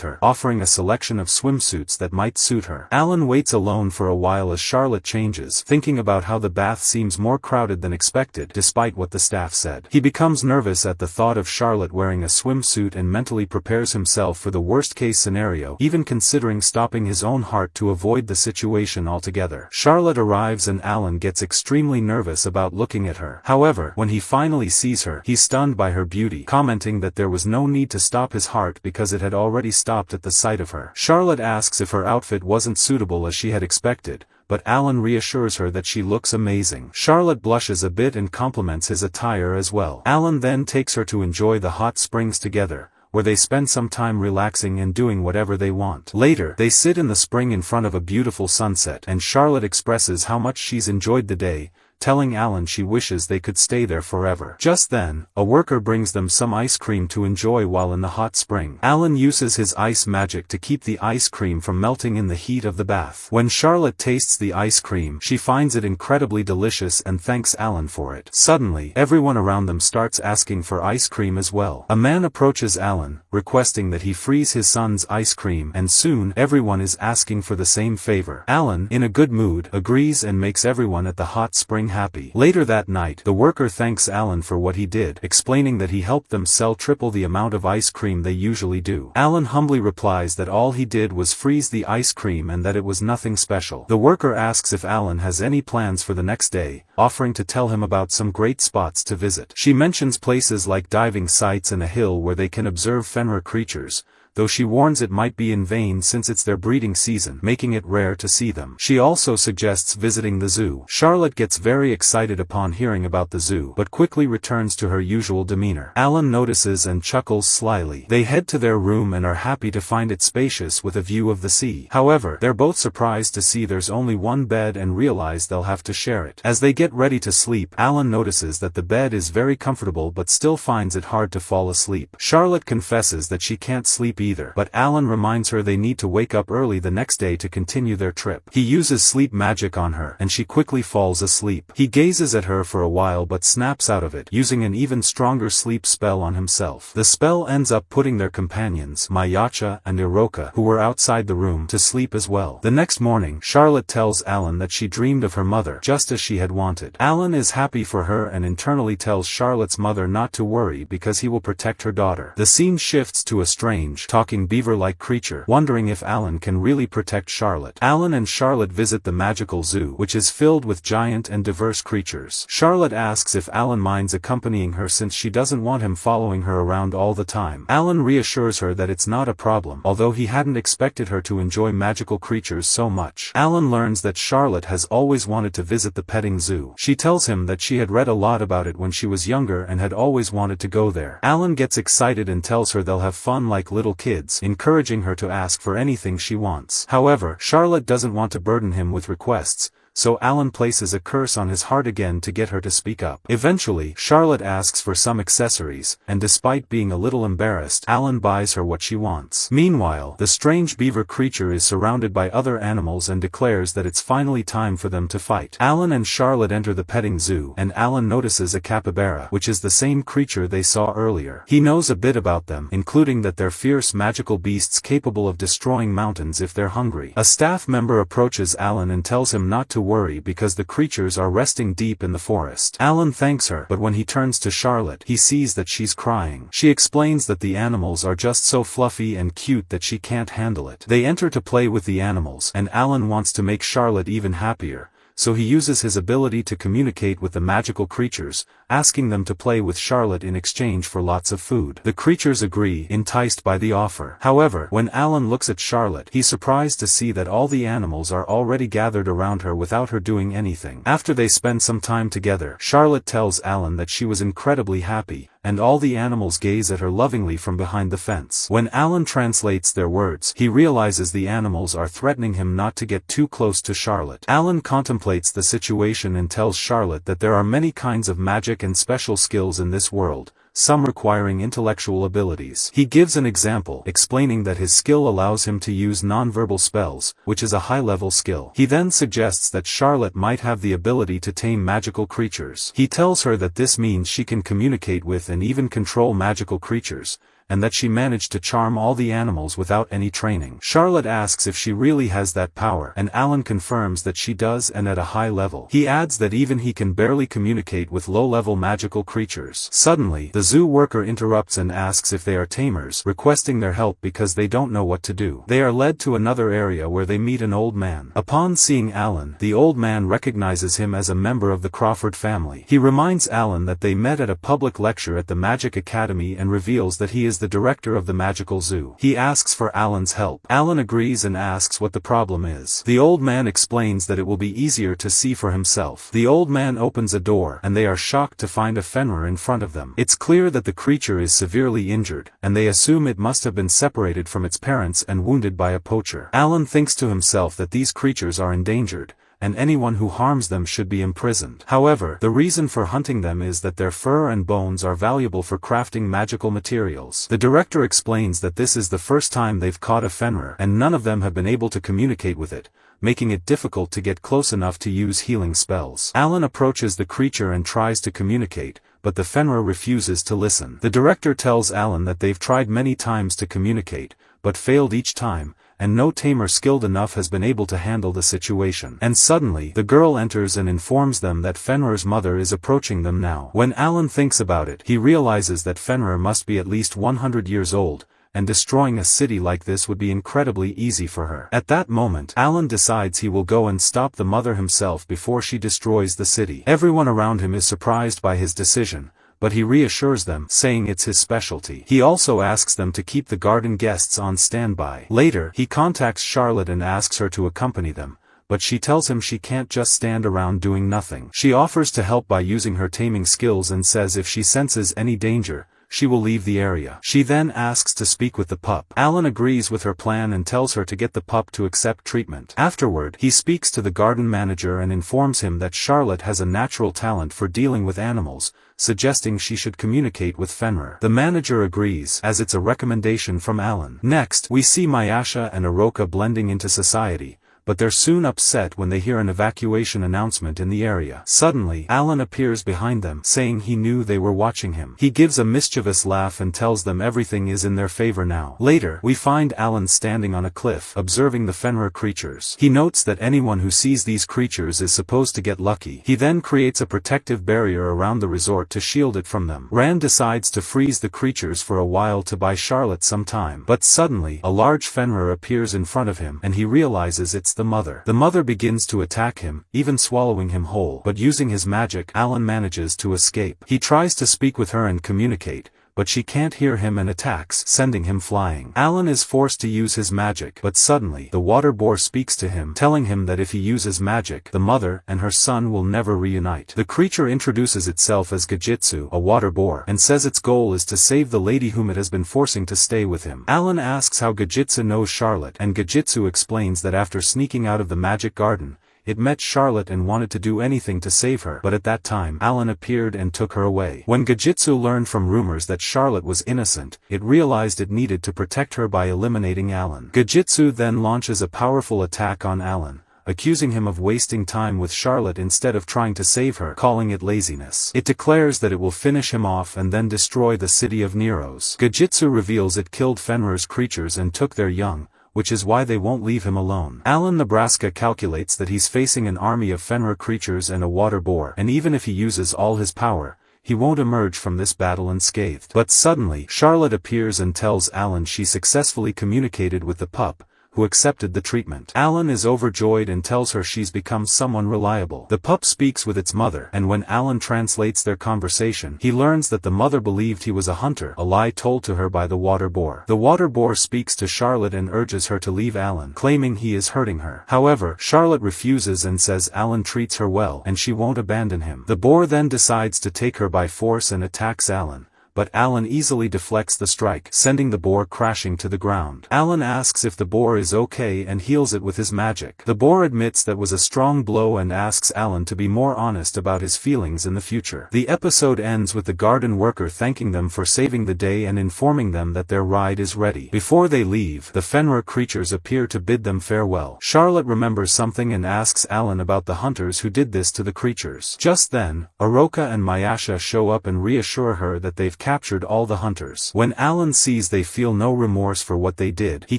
her, offering a selection of swimsuits that might suit her. Alan waits alone for a while as Charlotte changes, thinking about how the bath seems more crowded than expected, despite what the staff said. He becomes nervous at the thought of Charlotte wearing a swimsuit and mentally prepares himself for the worst-case scenario, even considering stopping his own heart to avoid the situation altogether. Charlotte arrives and Alan gets extremely nervous about looking at her. However, when he finally sees her, he's stunned by her beauty, commenting that there was no need to stop his heart because it had already stopped at the sight of her. Charlotte asks if her outfit wasn't suitable as she had expected, but Alan reassures her that she looks amazing. Charlotte blushes a bit and compliments his attire as well. Alan then takes her to enjoy the hot springs together, where they spend some time relaxing and doing whatever they want. Later, they sit in the spring in front of a beautiful sunset, and Charlotte expresses how much she's enjoyed the day, telling Alan she wishes they could stay there forever. Just then, a worker brings them some ice cream to enjoy while in the hot spring. Alan uses his ice magic to keep the ice cream from melting in the heat of the bath. When Charlotte tastes the ice cream, she finds it incredibly delicious and thanks Alan for it. Suddenly, everyone around them starts asking for ice cream as well. A man approaches Alan, requesting that he freeze his son's ice cream, and soon, everyone is asking for the same favor. Alan, in a good mood, agrees and makes everyone at the hot spring happy. Later that night, the worker thanks Alan for what he did, explaining that he helped them sell triple the amount of ice cream they usually do. Alan humbly replies that all he did was freeze the ice cream and that it was nothing special. The worker asks if Alan has any plans for the next day, offering to tell him about some great spots to visit. She mentions places like diving sites and a hill where they can observe Fenra creatures, though she warns it might be in vain since it's their breeding season, making it rare to see them. She also suggests visiting the zoo. Charlotte gets very excited upon hearing about the zoo, but quickly returns to her usual demeanor. Alan notices and chuckles slyly. They head to their room and are happy to find it spacious with a view of the sea. However, they're both surprised to see there's only one bed and realize they'll have to share it. As they get ready to sleep, Alan notices that the bed is very comfortable but still finds it hard to fall asleep. Charlotte confesses that she can't sleep either, but Alan reminds her they need to wake up early the next day to continue their trip. He uses sleep magic on her, and she quickly falls asleep. He gazes at her for a while but snaps out of it, using an even stronger sleep spell on himself. The spell ends up putting their companions, Mayasha and Iroka, who were outside the room, to sleep as well. The next morning, Charlotte tells Alan that she dreamed of her mother, just as she had wanted. Alan is happy for her and internally tells Charlotte's mother not to worry because he will protect her daughter. The scene shifts to a strange, talking beaver-like creature, wondering if Alan can really protect Charlotte. Alan and Charlotte visit the magical zoo, which is filled with giant and diverse creatures. Charlotte asks if Alan minds accompanying her since she doesn't want him following her around all the time. Alan reassures her that it's not a problem, although he hadn't expected her to enjoy magical creatures so much. Alan learns that Charlotte has always wanted to visit the petting zoo. She tells him that she had read a lot about it when she was younger and had always wanted to go there. Alan gets excited and tells her they'll have fun like little kids, encouraging her to ask for anything she wants. However, Charlotte doesn't want to burden him with requests, so Alan places a curse on his heart again to get her to speak up. Eventually, Charlotte asks for some accessories, and despite being a little embarrassed, Alan buys her what she wants. Meanwhile, the strange beaver creature is surrounded by other animals and declares that it's finally time for them to fight. Alan and Charlotte enter the petting zoo, and Alan notices a capybara, which is the same creature they saw earlier. He knows a bit about them, including that they're fierce magical beasts capable of destroying mountains if they're hungry. A staff member approaches Alan and tells him not to worry because the creatures are resting deep in the forest. Alan thanks her, but when he turns to Charlotte, he sees that she's crying. She explains that the animals are just so fluffy and cute that she can't handle it. They enter to play with the animals, and Alan wants to make Charlotte even happier, so he uses his ability to communicate with the magical creatures, asking them to play with Charlotte in exchange for lots of food. The creatures agree, enticed by the offer. However, when Alan looks at Charlotte, he's surprised to see that all the animals are already gathered around her without her doing anything. After they spend some time together, Charlotte tells Alan that she was incredibly happy, and all the animals gaze at her lovingly from behind the fence. When Alan translates their words, he realizes the animals are threatening him not to get too close to Charlotte. Alan contemplates the situation and tells Charlotte that there are many kinds of magic and special skills in this world, some requiring intellectual abilities. He gives an example, explaining that his skill allows him to use nonverbal spells, which is a high-level skill. He then suggests that Charlotte might have the ability to tame magical creatures. He tells her that this means she can communicate with and even control magical creatures, and that she managed to charm all the animals without any training. Charlotte asks if she really has that power, and Alan confirms that she does and at a high level. He adds that even he can barely communicate with low-level magical creatures. Suddenly, the zoo worker interrupts and asks if they are tamers, requesting their help because they don't know what to do. They are led to another area where they meet an old man. Upon seeing Alan, the old man recognizes him as a member of the Crawford family. He reminds Alan that they met at a public lecture at the Magic Academy and reveals that he is the director of the magical zoo. He asks for Alan's help. Alan agrees and asks what the problem is. The old man explains that it will be easier to see for himself. The old man opens a door, and they are shocked to find a Fenra in front of them. It's clear that the creature is severely injured, and they assume it must have been separated from its parents and wounded by a poacher. Alan thinks to himself that these creatures are endangered, and anyone who harms them should be imprisoned. However, the reason for hunting them is that their fur and bones are valuable for crafting magical materials. The director explains that this is the first time they've caught a Fenra, and none of them have been able to communicate with it, making it difficult to get close enough to use healing spells. Alan approaches the creature and tries to communicate, but the Fenra refuses to listen. The director tells Alan that they've tried many times to communicate, but failed each time, and no tamer skilled enough has been able to handle the situation. And suddenly, the girl enters and informs them that Fenra's mother is approaching them now. When Alan thinks about it, he realizes that Fenra must be at least 100 years old, and destroying a city like this would be incredibly easy for her. At that moment, Alan decides he will go and stop the mother himself before she destroys the city. Everyone around him is surprised by his decision, but he reassures them, saying it's his specialty. He also asks them to keep the garden guests on standby. Later, he contacts Charlotte and asks her to accompany them, but she tells him she can't just stand around doing nothing. She offers to help by using her taming skills and says if she senses any danger, she will leave the area. She then asks to speak with the pup. Alan agrees with her plan and tells her to get the pup to accept treatment. Afterward, he speaks to the garden manager and informs him that Charlotte has a natural talent for dealing with animals, suggesting she should communicate with Fenra. The manager agrees, as it's a recommendation from Alan. Next, we see Mayasha and Aroka blending into society, but they're soon upset when they hear an evacuation announcement in the area. Suddenly, Alan appears behind them, saying he knew they were watching him. He gives a mischievous laugh and tells them everything is in their favor now. Later, we find Alan standing on a cliff, observing the Fenra creatures. He notes that anyone who sees these creatures is supposed to get lucky. He then creates a protective barrier around the resort to shield it from them. Rand decides to freeze the creatures for a while to buy Charlotte some time. But suddenly, a large Fenra appears in front of him, and he realizes it's the mother. The mother begins to attack him, even swallowing him whole. But using his magic, Alan manages to escape. He tries to speak with her and communicate, but she can't hear him and attacks, sending him flying. Alan is forced to use his magic, but suddenly, the water boar speaks to him, telling him that if he uses magic, the mother and her son will never reunite. The creature introduces itself as Gajitsu, a water boar, and says its goal is to save the lady whom it has been forcing to stay with him. Alan asks how Gajitsu knows Charlotte, and Gajitsu explains that after sneaking out of the magic garden, it met Charlotte and wanted to do anything to save her, but at that time, Alan appeared and took her away. When Gajitsu learned from rumors that Charlotte was innocent, it realized it needed to protect her by eliminating Alan. Gajitsu then launches a powerful attack on Alan, accusing him of wasting time with Charlotte instead of trying to save her, calling it laziness. It declares that it will finish him off and then destroy the city of Neros. Gajitsu reveals it killed Fenra's creatures and took their young, which is why they won't leave him alone. Alan Nebraska calculates that he's facing an army of Fenra creatures and a water boar, and even if he uses all his power, he won't emerge from this battle unscathed. But suddenly, Charlotte appears and tells Alan she successfully communicated with the pup, who accepted the treatment. Alan is overjoyed and tells her she's become someone reliable. The pup speaks with its mother, and when Alan translates their conversation, he learns that the mother believed he was a hunter, a lie told to her by the water boar. The water boar speaks to Charlotte and urges her to leave Alan, claiming he is hurting her. However, Charlotte refuses and says Alan treats her well and she won't abandon him. The boar then decides to take her by force and attacks Alan, but Alan easily deflects the strike, sending the boar crashing to the ground. Alan asks if the boar is okay and heals it with his magic. The boar admits that was a strong blow and asks Alan to be more honest about his feelings in the future. The episode ends with the garden worker thanking them for saving the day and informing them that their ride is ready. Before they leave, the Fenra creatures appear to bid them farewell. Charlotte remembers something and asks Alan about the hunters who did this to the creatures. Just then, Oroka and Mayasha show up and reassure her that they've captured all the hunters. When Alan sees they feel no remorse for what they did, he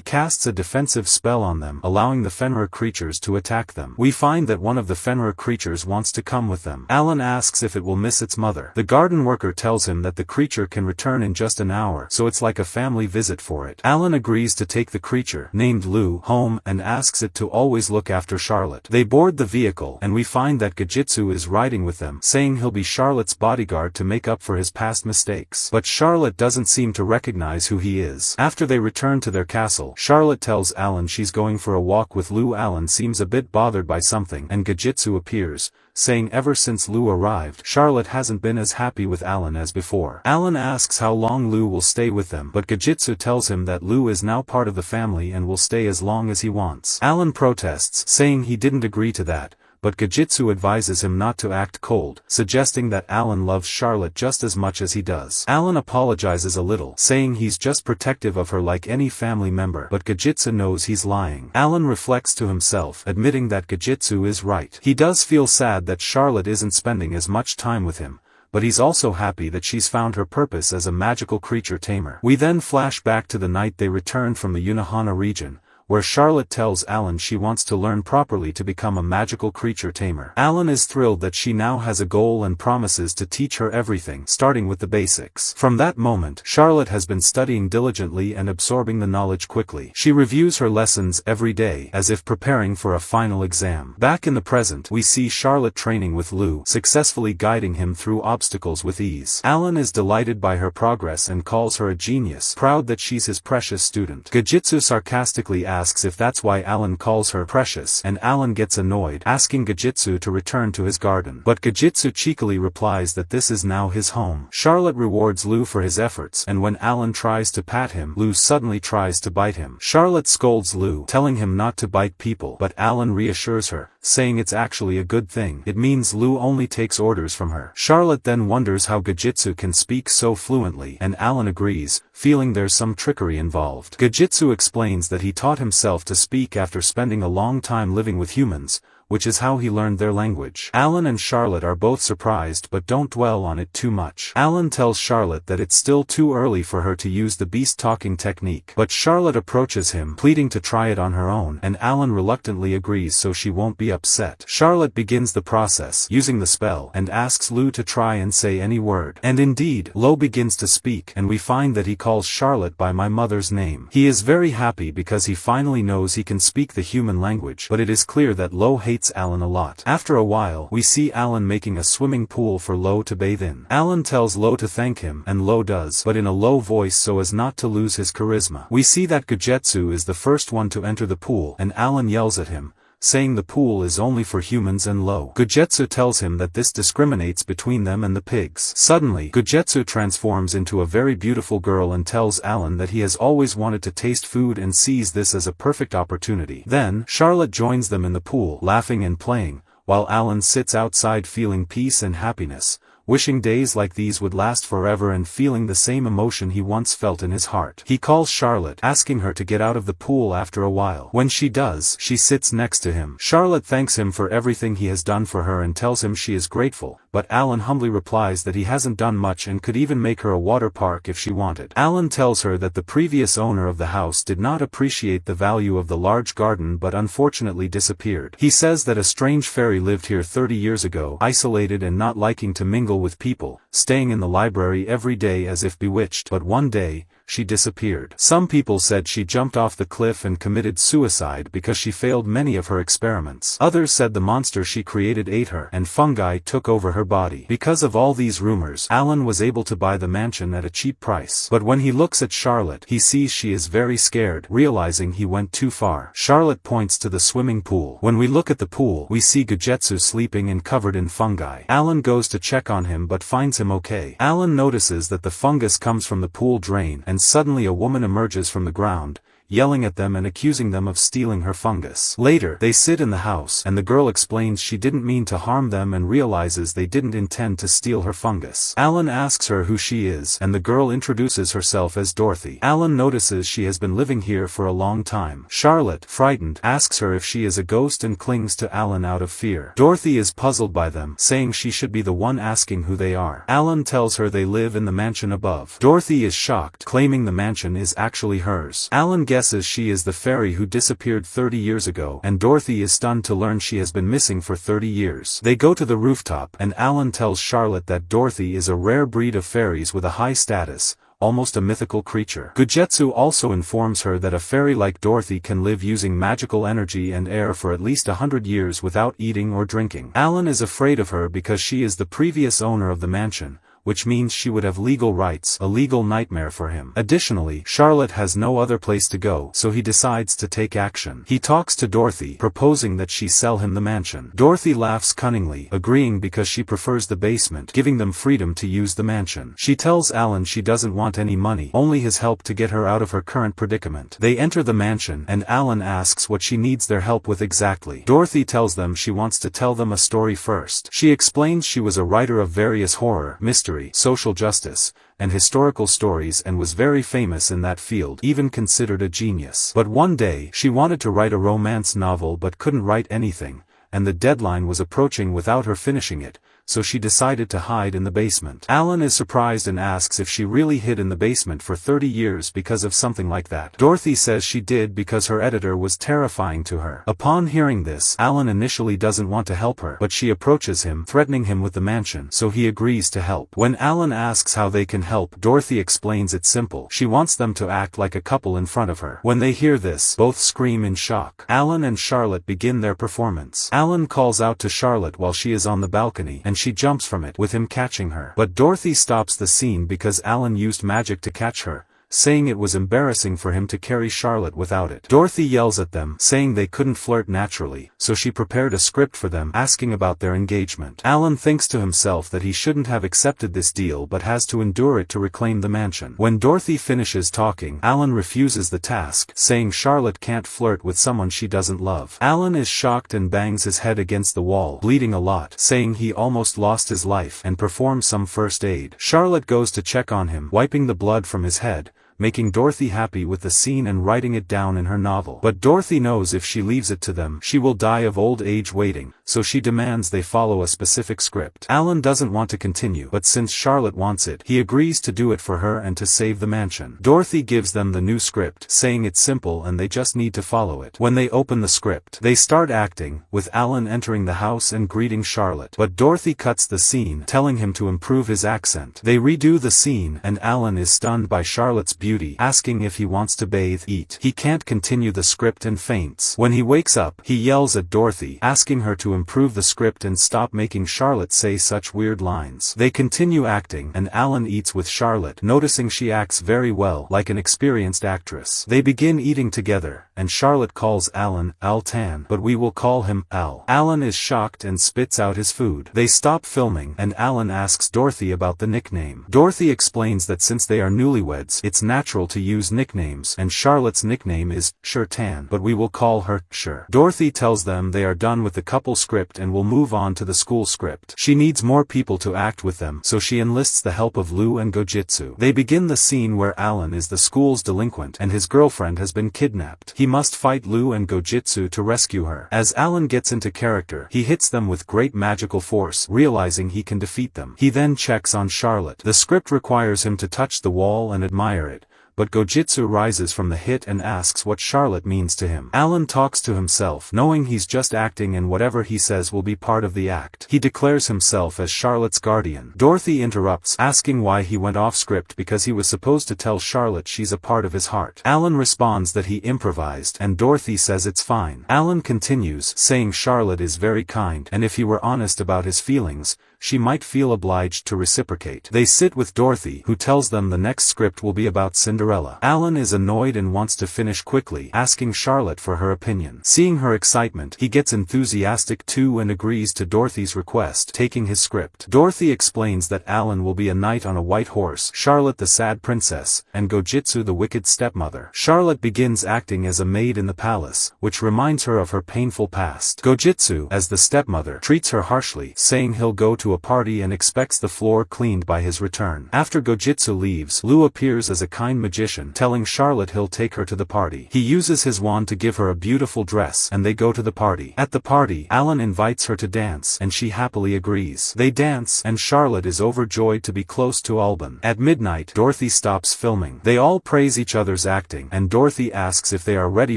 casts a defensive spell on them, allowing the Fenra creatures to attack them. We find that one of the Fenra creatures wants to come with them. Alan asks if it will miss its mother. The garden worker tells him that the creature can return in just an hour, so it's like a family visit for it. Alan agrees to take the creature, named Lou, home and asks it to always look after Charlotte. They board the vehicle, and we find that Gajitsu is riding with them, saying he'll be Charlotte's bodyguard to make up for his past mistakes. But Charlotte doesn't seem to recognize who he is. After they return to their castle, Charlotte tells Alan she's going for a walk with Lou. Alan seems a bit bothered by something, and Gajitsu appears, saying ever since Lou arrived, Charlotte hasn't been as happy with Alan as before. Alan asks how long Lou will stay with them, but Gajitsu tells him that Lou is now part of the family and will stay as long as he wants. Alan protests, saying he didn't agree to that, but Gajitsu advises him not to act cold, suggesting that Alan loves Charlotte just as much as he does. Alan apologizes a little, saying he's just protective of her like any family member, but Gajitsu knows he's lying. Alan reflects to himself, admitting that Gajitsu is right. He does feel sad that Charlotte isn't spending as much time with him, but he's also happy that she's found her purpose as a magical creature tamer. We then flash back to the night they returned from the Unohana region, where Charlotte tells Alan she wants to learn properly to become a magical creature tamer. Alan is thrilled that she now has a goal and promises to teach her everything, starting with the basics. From that moment, Charlotte has been studying diligently and absorbing the knowledge quickly. She reviews her lessons every day, as if preparing for a final exam. Back in the present, we see Charlotte training with Lou, successfully guiding him through obstacles with ease. Alan is delighted by her progress and calls her a genius, proud that she's his precious student. Gajitsu sarcastically asks if that's why Alan calls her precious, and Alan gets annoyed, asking Gajitsu to return to his garden. But Gajitsu cheekily replies that this is now his home. Charlotte rewards Lou for his efforts, and when Alan tries to pat him, Lou suddenly tries to bite him. Charlotte scolds Lou, telling him not to bite people, but Alan reassures her, saying it's actually a good thing. It means Lou only takes orders from her. Charlotte then wonders how Gajitsu can speak so fluently, and Alan agrees, feeling there's some trickery involved. Gajitsu explains that he taught himself to speak after spending a long time living with humans, which is how he learned their language. Alan and Charlotte are both surprised but don't dwell on it too much. Alan tells Charlotte that it's still too early for her to use the beast-talking technique, but Charlotte approaches him, pleading to try it on her own, and Alan reluctantly agrees so she won't be upset. Charlotte begins the process, using the spell, and asks Lou to try and say any word. And indeed, Lou begins to speak, and we find that he calls Charlotte by my mother's name. He is very happy because he finally knows he can speak the human language, but it is clear that Lou hates Alan a lot. After a while, we see Alan making a swimming pool for Lou to bathe in. Alan tells Lou to thank him, and Lou does, but in a low voice so as not to lose his charisma. We see that Gajitsu is the first one to enter the pool, and Alan yells at him, saying the pool is only for humans and Lou. Gajitsu tells him that this discriminates between them and the pigs. Suddenly, Gajitsu transforms into a very beautiful girl and tells Alan that he has always wanted to taste food and sees this as a perfect opportunity. Then, Charlotte joins them in the pool, laughing and playing, while Alan sits outside feeling peace and happiness, wishing days like these would last forever and feeling the same emotion he once felt in his heart. He calls Charlotte, asking her to get out of the pool after a while. When she does, she sits next to him. Charlotte thanks him for everything he has done for her and tells him she is grateful, but Alan humbly replies that he hasn't done much and could even make her a water park if she wanted. Alan tells her that the previous owner of the house did not appreciate the value of the large garden but unfortunately disappeared. He says that a strange fairy lived here 30 years ago, isolated and not liking to mingle with people, staying in the library every day as if bewitched, but one day, she disappeared. Some people said she jumped off the cliff and committed suicide because she failed many of her experiments. Others said the monster she created ate her and fungi took over her body. Because of all these rumors, Alan was able to buy the mansion at a cheap price. But when he looks at Charlotte, he sees she is very scared, realizing he went too far. Charlotte points to the swimming pool. When we look at the pool, we see Gogetsu sleeping and covered in fungi. Alan goes to check on him but finds him okay. Alan notices that the fungus comes from the pool drain, and suddenly a woman emerges from the ground, yelling at them and accusing them of stealing her fungus. Later, they sit in the house, and the girl explains she didn't mean to harm them and realizes they didn't intend to steal her fungus. Alan asks her who she is, and the girl introduces herself as Dorothy. Alan notices she has been living here for a long time. Charlotte, frightened, asks her if she is a ghost and clings to Alan out of fear. Dorothy is puzzled by them, saying she should be the one asking who they are. Alan tells her they live in the mansion above. Dorothy is shocked, claiming the mansion is actually hers. Alan guesses she is the fairy who disappeared 30 years ago, and Dorothy is stunned to learn she has been missing for 30 years. They go to the rooftop, and Alan tells Charlotte that Dorothy is a rare breed of fairies with a high status, almost a mythical creature. Gogetsu also informs her that a fairy like Dorothy can live using magical energy and air for at least 100 years without eating or drinking. Alan is afraid of her because she is the previous owner of the mansion, which means she would have legal rights, a legal nightmare for him. Additionally, Charlotte has no other place to go, so he decides to take action. He talks to Dorothy, proposing that she sell him the mansion. Dorothy laughs cunningly, agreeing because she prefers the basement, giving them freedom to use the mansion. She tells Alan she doesn't want any money, only his help to get her out of her current predicament. They enter the mansion, and Alan asks what she needs their help with exactly. Dorothy tells them she wants to tell them a story first. She explains she was a writer of various horror, mystery, social justice, and historical stories and was very famous in that field, even considered a genius. But one day, she wanted to write a romance novel but couldn't write anything, and the deadline was approaching without her finishing it, so she decided to hide in the basement. Alan is surprised and asks if she really hid in the basement for 30 years because of something like that. Dorothy says she did because her editor was terrifying to her. Upon hearing this, Alan initially doesn't want to help her, but she approaches him, threatening him with the mansion, so he agrees to help. When Alan asks how they can help, Dorothy explains it's simple. She wants them to act like a couple in front of her. When they hear this, both scream in shock. Alan and Charlotte begin their performance. Alan calls out to Charlotte while she is on the balcony, and she jumps from it, with him catching her. But Dorothy stops the scene because Alan used magic to catch her, saying it was embarrassing for him to carry Charlotte without it. Dorothy yells at them, saying they couldn't flirt naturally, so she prepared a script for them, asking about their engagement. Alan thinks to himself that he shouldn't have accepted this deal but has to endure it to reclaim the mansion. When Dorothy finishes talking, Alan refuses the task, saying Charlotte can't flirt with someone she doesn't love. Alan is shocked and bangs his head against the wall, bleeding a lot, saying he almost lost his life, and performs some first aid. Charlotte goes to check on him, wiping the blood from his head, making Dorothy happy with the scene and writing it down in her novel. But Dorothy knows if she leaves it to them, she will die of old age waiting, so she demands they follow a specific script. Alan doesn't want to continue, but since Charlotte wants it, he agrees to do it for her and to save the mansion. Dorothy gives them the new script, saying it's simple and they just need to follow it. When they open the script, they start acting, with Alan entering the house and greeting Charlotte. But Dorothy cuts the scene, telling him to improve his accent. They redo the scene, and Alan is stunned by Charlotte's beauty, asking if he wants to bathe, eat. He can't continue the script and faints. When he wakes up, he yells at Dorothy, asking her to improve the script and stop making Charlotte say such weird lines. They continue acting, and Alan eats with Charlotte, noticing she acts very well, like an experienced actress. They begin eating together, and Charlotte calls Alan, Altan, but we will call him Al. Alan is shocked and spits out his food. They stop filming, and Alan asks Dorothy about the nickname. Dorothy explains that since they are newlyweds, it's natural to use nicknames, and Charlotte's nickname is Shirtan, but we will call her Shir. Dorothy tells them they are done with the couple script and will move on to the school script. She needs more people to act with them, so she enlists the help of Lou and Gojitsu. They begin the scene where Alan is the school's delinquent and his girlfriend has been kidnapped. He must fight Lou and Gojitsu to rescue her. As Alan gets into character, he hits them with great magical force, realizing he can defeat them. He then checks on Charlotte. The script requires him to touch the wall and admire it, but Gojitsu rises from the hit and asks what Charlotte means to him. Alan talks to himself, knowing he's just acting and whatever he says will be part of the act. He declares himself as Charlotte's guardian. Dorothy interrupts, asking why he went off script because he was supposed to tell Charlotte she's a part of his heart. Alan responds that he improvised and Dorothy says it's fine. Alan continues, saying Charlotte is very kind and if he were honest about his feelings, she might feel obliged to reciprocate. They sit with Dorothy, who tells them the next script will be about Cinderella. Alan is annoyed and wants to finish quickly, asking Charlotte for her opinion. Seeing her excitement, he gets enthusiastic too and agrees to Dorothy's request, taking his script. Dorothy explains that Alan will be a knight on a white horse, Charlotte the sad princess, and Gojitsu the wicked stepmother. Charlotte begins acting as a maid in the palace, which reminds her of her painful past. Gojitsu, as the stepmother, treats her harshly, saying he'll go to a party and expects the floor cleaned by his return. After Gojitsu leaves, Lou appears as a kind magician, telling Charlotte he'll take her to the party. He uses his wand to give her a beautiful dress and they go to the party. At the party, Alan invites her to dance and she happily agrees. They dance and Charlotte is overjoyed to be close to Alban. At midnight, Dorothy stops filming. They all praise each other's acting and Dorothy asks if they are ready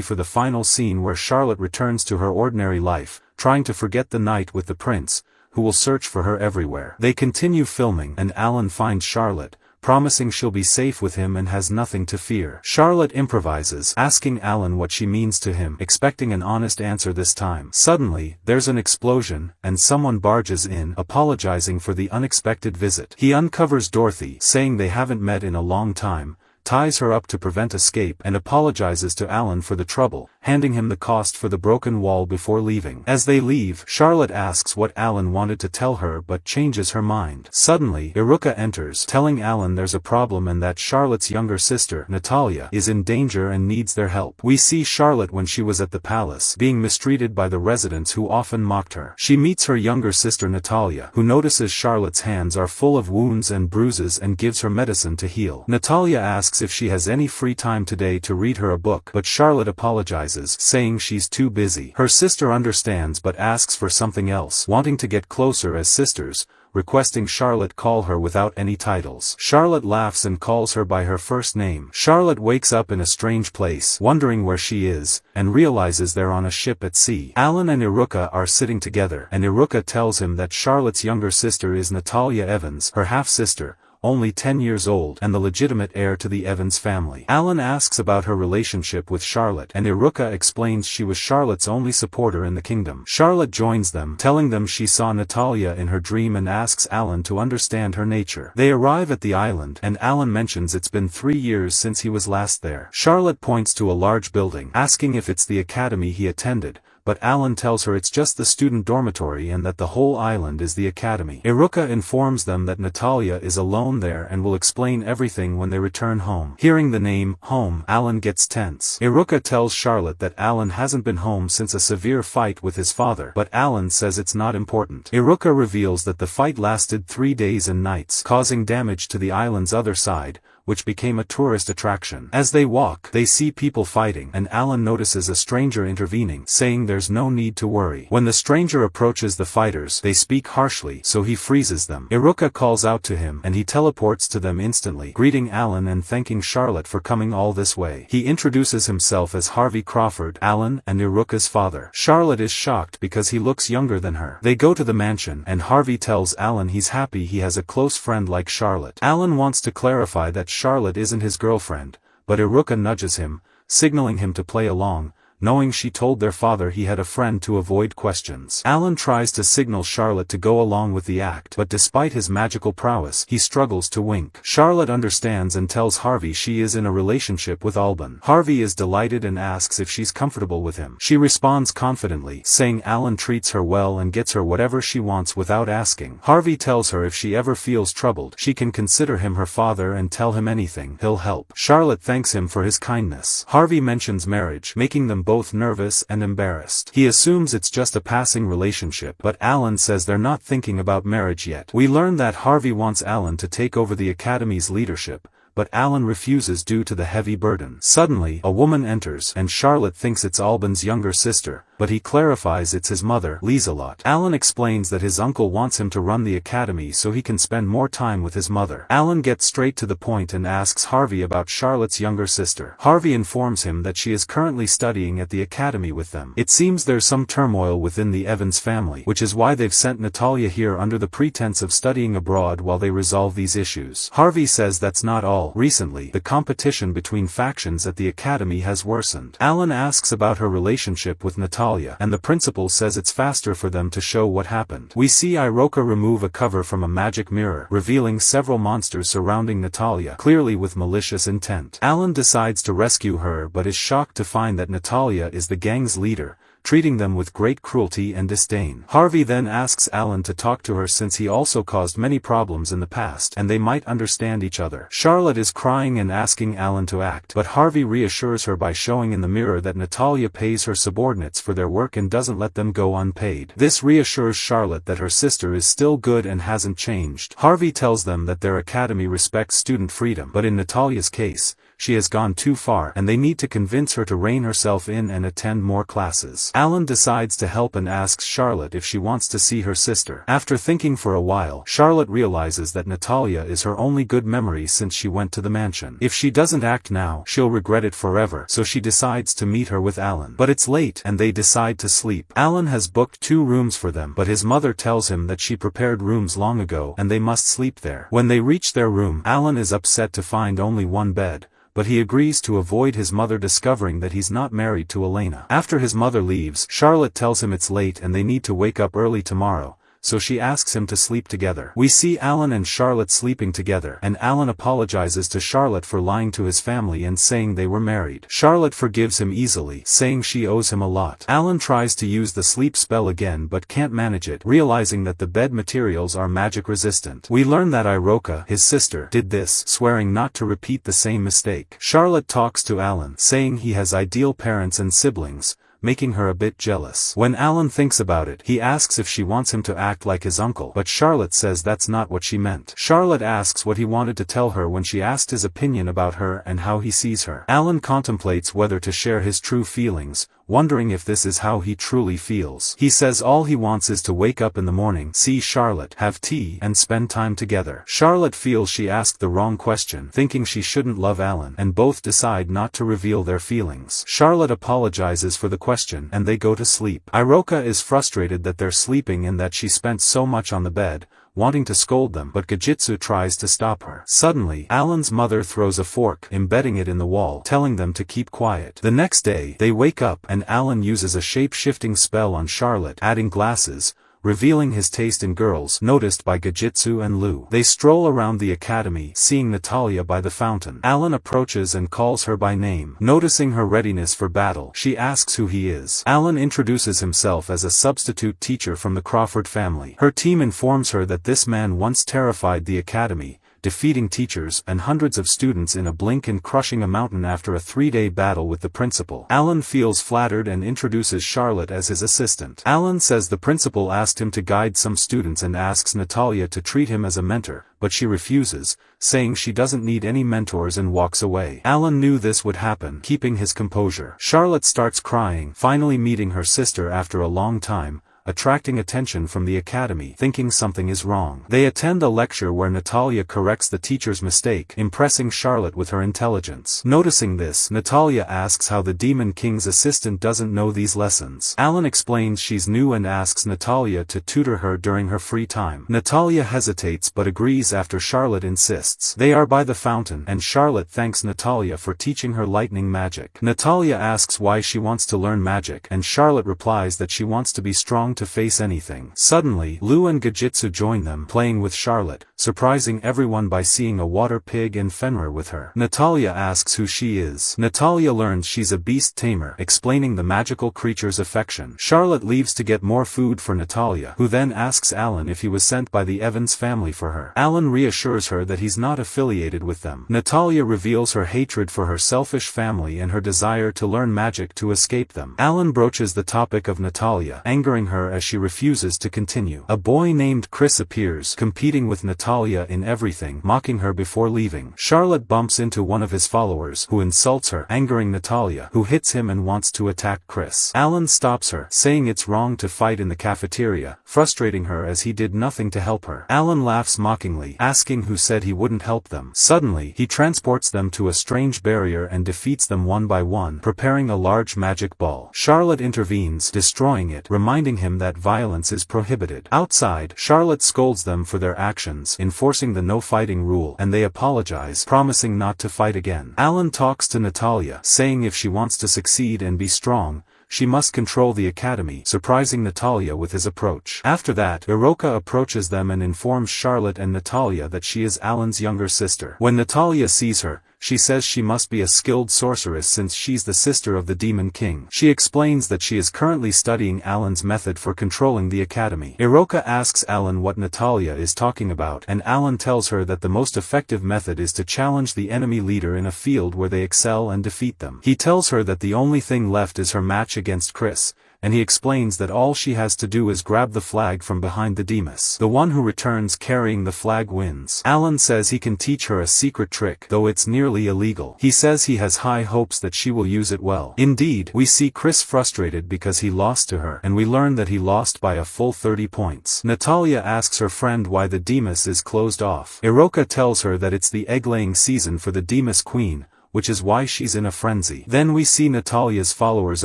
for the final scene where Charlotte returns to her ordinary life, trying to forget the night with the prince, who will search for her everywhere. They continue filming and Alan finds Charlotte, promising she'll be safe with him and has nothing to fear. Charlotte improvises, asking Alan what she means to him, expecting an honest answer this time. Suddenly, there's an explosion, and someone barges in, apologizing for the unexpected visit. He uncovers Dorothy, saying they haven't met in a long time, ties her up to prevent escape and apologizes to Alan for the trouble, handing him the cost for the broken wall before leaving. As they leave, Charlotte asks what Alan wanted to tell her but changes her mind. Suddenly, Iruka enters, telling Alan there's a problem and that Charlotte's younger sister, Natalia, is in danger and needs their help. We see Charlotte when she was at the palace, being mistreated by the residents who often mocked her. She meets her younger sister Natalia, who notices Charlotte's hands are full of wounds and bruises and gives her medicine to heal. Natalia asks if she has any free time today to read her a book, but Charlotte apologizes, saying she's too busy. Her sister understands but asks for something else, wanting to get closer as sisters, requesting Charlotte call her without any titles. Charlotte laughs and calls her by her first name. Charlotte wakes up in a strange place, wondering where she is, and realizes they're on a ship at sea. Alan and Iruka are sitting together, and Iruka tells him that Charlotte's younger sister is Natalia Evans, her half-sister, only 10 years old and the legitimate heir to the Evans family. Alan asks about her relationship with Charlotte and Iruka explains she was Charlotte's only supporter in the kingdom. Charlotte joins them, telling them she saw Natalia in her dream and asks Alan to understand her nature. They arrive at the island and Alan mentions it's been 3 years since he was last there. Charlotte points to a large building, asking if it's the academy he attended, but Alan tells her it's just the student dormitory and that the whole island is the academy. Iruka informs them that Natalia is alone there and will explain everything when they return home. Hearing the name, home, Alan gets tense. Iruka tells Charlotte that Alan hasn't been home since a severe fight with his father, but Alan says it's not important. Iruka reveals that the fight lasted 3 days and nights, causing damage to the island's other side, which became a tourist attraction. As they walk, they see people fighting, and Alan notices a stranger intervening, saying there's no need to worry. When the stranger approaches the fighters, they speak harshly, so he freezes them. Iruka calls out to him, and he teleports to them instantly, greeting Alan and thanking Charlotte for coming all this way. He introduces himself as Harvey Crawford, Alan and Iruka's father. Charlotte is shocked because he looks younger than her. They go to the mansion, and Harvey tells Alan he's happy he has a close friend like Charlotte. Alan wants to clarify that Charlotte isn't his girlfriend, but Iruka nudges him, signaling him to play along, knowing she told their father he had a friend to avoid questions. Alan tries to signal Charlotte to go along with the act, but despite his magical prowess, he struggles to wink. Charlotte understands and tells Harvey she is in a relationship with Alban. Harvey is delighted and asks if she's comfortable with him. She responds confidently, saying Alan treats her well and gets her whatever she wants without asking. Harvey tells her if she ever feels troubled, she can consider him her father and tell him anything, he'll help. Charlotte thanks him for his kindness. Harvey mentions marriage, making them both nervous and embarrassed. He assumes it's just a passing relationship, but Alan says they're not thinking about marriage yet. We learn that Harvey wants Alan to take over the academy's leadership, but Alan refuses due to the heavy burden. Suddenly, a woman enters, and Charlotte thinks it's Alban's younger sister, but he clarifies it's his mother, Lieselot. Alan explains that his uncle wants him to run the academy so he can spend more time with his mother. Alan gets straight to the point and asks Harvey about Charlotte's younger sister. Harvey informs him that she is currently studying at the academy with them. It seems there's some turmoil within the Evans family, which is why they've sent Natalia here under the pretense of studying abroad while they resolve these issues. Harvey says that's not all. Recently, the competition between factions at the academy has worsened. Alan asks about her relationship with Natalia, and the principal says it's faster for them to show what happened. We see Iroka remove a cover from a magic mirror, revealing several monsters surrounding Natalia, clearly with malicious intent. Alan decides to rescue her but is shocked to find that Natalia is the gang's leader, treating them with great cruelty and disdain. Harvey then asks Alan to talk to her since he also caused many problems in the past and they might understand each other. Charlotte is crying and asking Alan to act, but Harvey reassures her by showing in the mirror that Natalia pays her subordinates for their work and doesn't let them go unpaid. This reassures Charlotte that her sister is still good and hasn't changed. Harvey tells them that their academy respects student freedom, but in Natalia's case, she has gone too far and they need to convince her to rein herself in and attend more classes. Alan decides to help and asks Charlotte if she wants to see her sister. After thinking for a while, Charlotte realizes that Natalia is her only good memory since she went to the mansion. If she doesn't act now, she'll regret it forever, so she decides to meet her with Alan. But it's late and they decide to sleep. Alan has booked 2 rooms for them, but his mother tells him that she prepared rooms long ago and they must sleep there. When they reach their room, Alan is upset to find only one bed, but he agrees to avoid his mother discovering that he's not married to Elena. After his mother leaves, Charlotte tells him it's late and they need to wake up early tomorrow, so she asks him to sleep together. We see Alan and Charlotte sleeping together, and Alan apologizes to Charlotte for lying to his family and saying they were married. Charlotte forgives him easily, saying she owes him a lot. Alan tries to use the sleep spell again but can't manage it, realizing that the bed materials are magic resistant. We learn that Iroka, his sister, did this, swearing not to repeat the same mistake. Charlotte talks to Alan, saying he has ideal parents and siblings, making her a bit jealous. When Alan thinks about it, he asks if she wants him to act like his uncle, but Charlotte says that's not what she meant. Charlotte asks what he wanted to tell her when she asked his opinion about her and how he sees her. Alan contemplates whether to share his true feelings, wondering if this is how he truly feels. He says all he wants is to wake up in the morning, see Charlotte, have tea, and spend time together. Charlotte feels she asked the wrong question, thinking she shouldn't love Alan, and both decide not to reveal their feelings. Charlotte apologizes for the question, and they go to sleep. Iroka is frustrated that they're sleeping and that she spent so much on the bed, wanting to scold them, but Gajitsu tries to stop her. Suddenly, Alan's mother throws a fork, embedding it in the wall, telling them to keep quiet. The next day, they wake up, and Alan uses a shape-shifting spell on Charlotte, adding glasses, revealing his taste in girls, noticed by Gajitsu and Lu. They stroll around the academy, seeing Natalia by the fountain. Alan approaches and calls her by name. Noticing her readiness for battle, she asks who he is. Alan introduces himself as a substitute teacher from the Crawford family. Her team informs her that this man once terrified the academy, defeating teachers and hundreds of students in a blink and crushing a mountain after a 3-day battle with the principal. Alan feels flattered and introduces Charlotte as his assistant. Alan says the principal asked him to guide some students and asks Natalia to treat him as a mentor, but she refuses, saying she doesn't need any mentors and walks away. Alan knew this would happen, keeping his composure. Charlotte starts crying, finally meeting her sister after a long time, attracting attention from the academy, thinking something is wrong. They attend a lecture where Natalia corrects the teacher's mistake, impressing Charlotte with her intelligence. Noticing this, Natalia asks how the Demon King's assistant doesn't know these lessons. Alan explains she's new and asks Natalia to tutor her during her free time. Natalia hesitates but agrees after Charlotte insists. They are by the fountain, and Charlotte thanks Natalia for teaching her lightning magic. Natalia asks why she wants to learn magic, and Charlotte replies that she wants to be strong to face anything. Suddenly, Lu and Gajitsu join them, playing with Charlotte, surprising everyone by seeing a water pig and Fenra with her. Natalia asks who she is. Natalia learns she's a beast tamer, explaining the magical creature's affection. Charlotte leaves to get more food for Natalia, who then asks Alan if he was sent by the Evans family for her. Alan reassures her that he's not affiliated with them. Natalia reveals her hatred for her selfish family and her desire to learn magic to escape them. Alan broaches the topic of Natalia, angering her her as she refuses to continue. A boy named Chris appears, competing with Natalia in everything, mocking her before leaving. Charlotte bumps into one of his followers, who insults her, angering Natalia, who hits him and wants to attack Chris. Alan stops her, saying it's wrong to fight in the cafeteria, frustrating her as he did nothing to help her. Alan laughs mockingly, asking who said he wouldn't help them. Suddenly, he transports them to a strange barrier and defeats them one by one, preparing a large magic ball. Charlotte intervenes, destroying it, reminding him that violence is prohibited. Outside, Charlotte scolds them for their actions, enforcing the no-fighting rule, and they apologize, promising not to fight again. Alan talks to Natalia, saying if she wants to succeed and be strong, she must control the academy, surprising Natalia with his approach. After that, Iroka approaches them and informs Charlotte and Natalia that she is Alan's younger sister. When Natalia sees her, she says she must be a skilled sorceress since she's the sister of the Demon King. She explains that she is currently studying Alan's method for controlling the academy. Iroka asks Alan what Natalia is talking about, and Alan tells her that the most effective method is to challenge the enemy leader in a field where they excel and defeat them. He tells her that the only thing left is her match against Chris, and he explains that all she has to do is grab the flag from behind the Demas. The one who returns carrying the flag wins. Alan says he can teach her a secret trick, though it's nearly illegal. He says he has high hopes that she will use it well. Indeed, we see Chris frustrated because he lost to her, and we learn that he lost by a full 30 points. Natalia asks her friend why the Demas is closed off. Iroka tells her that it's the egg-laying season for the Demas Queen, which is why she's in a frenzy. Then we see Natalia's followers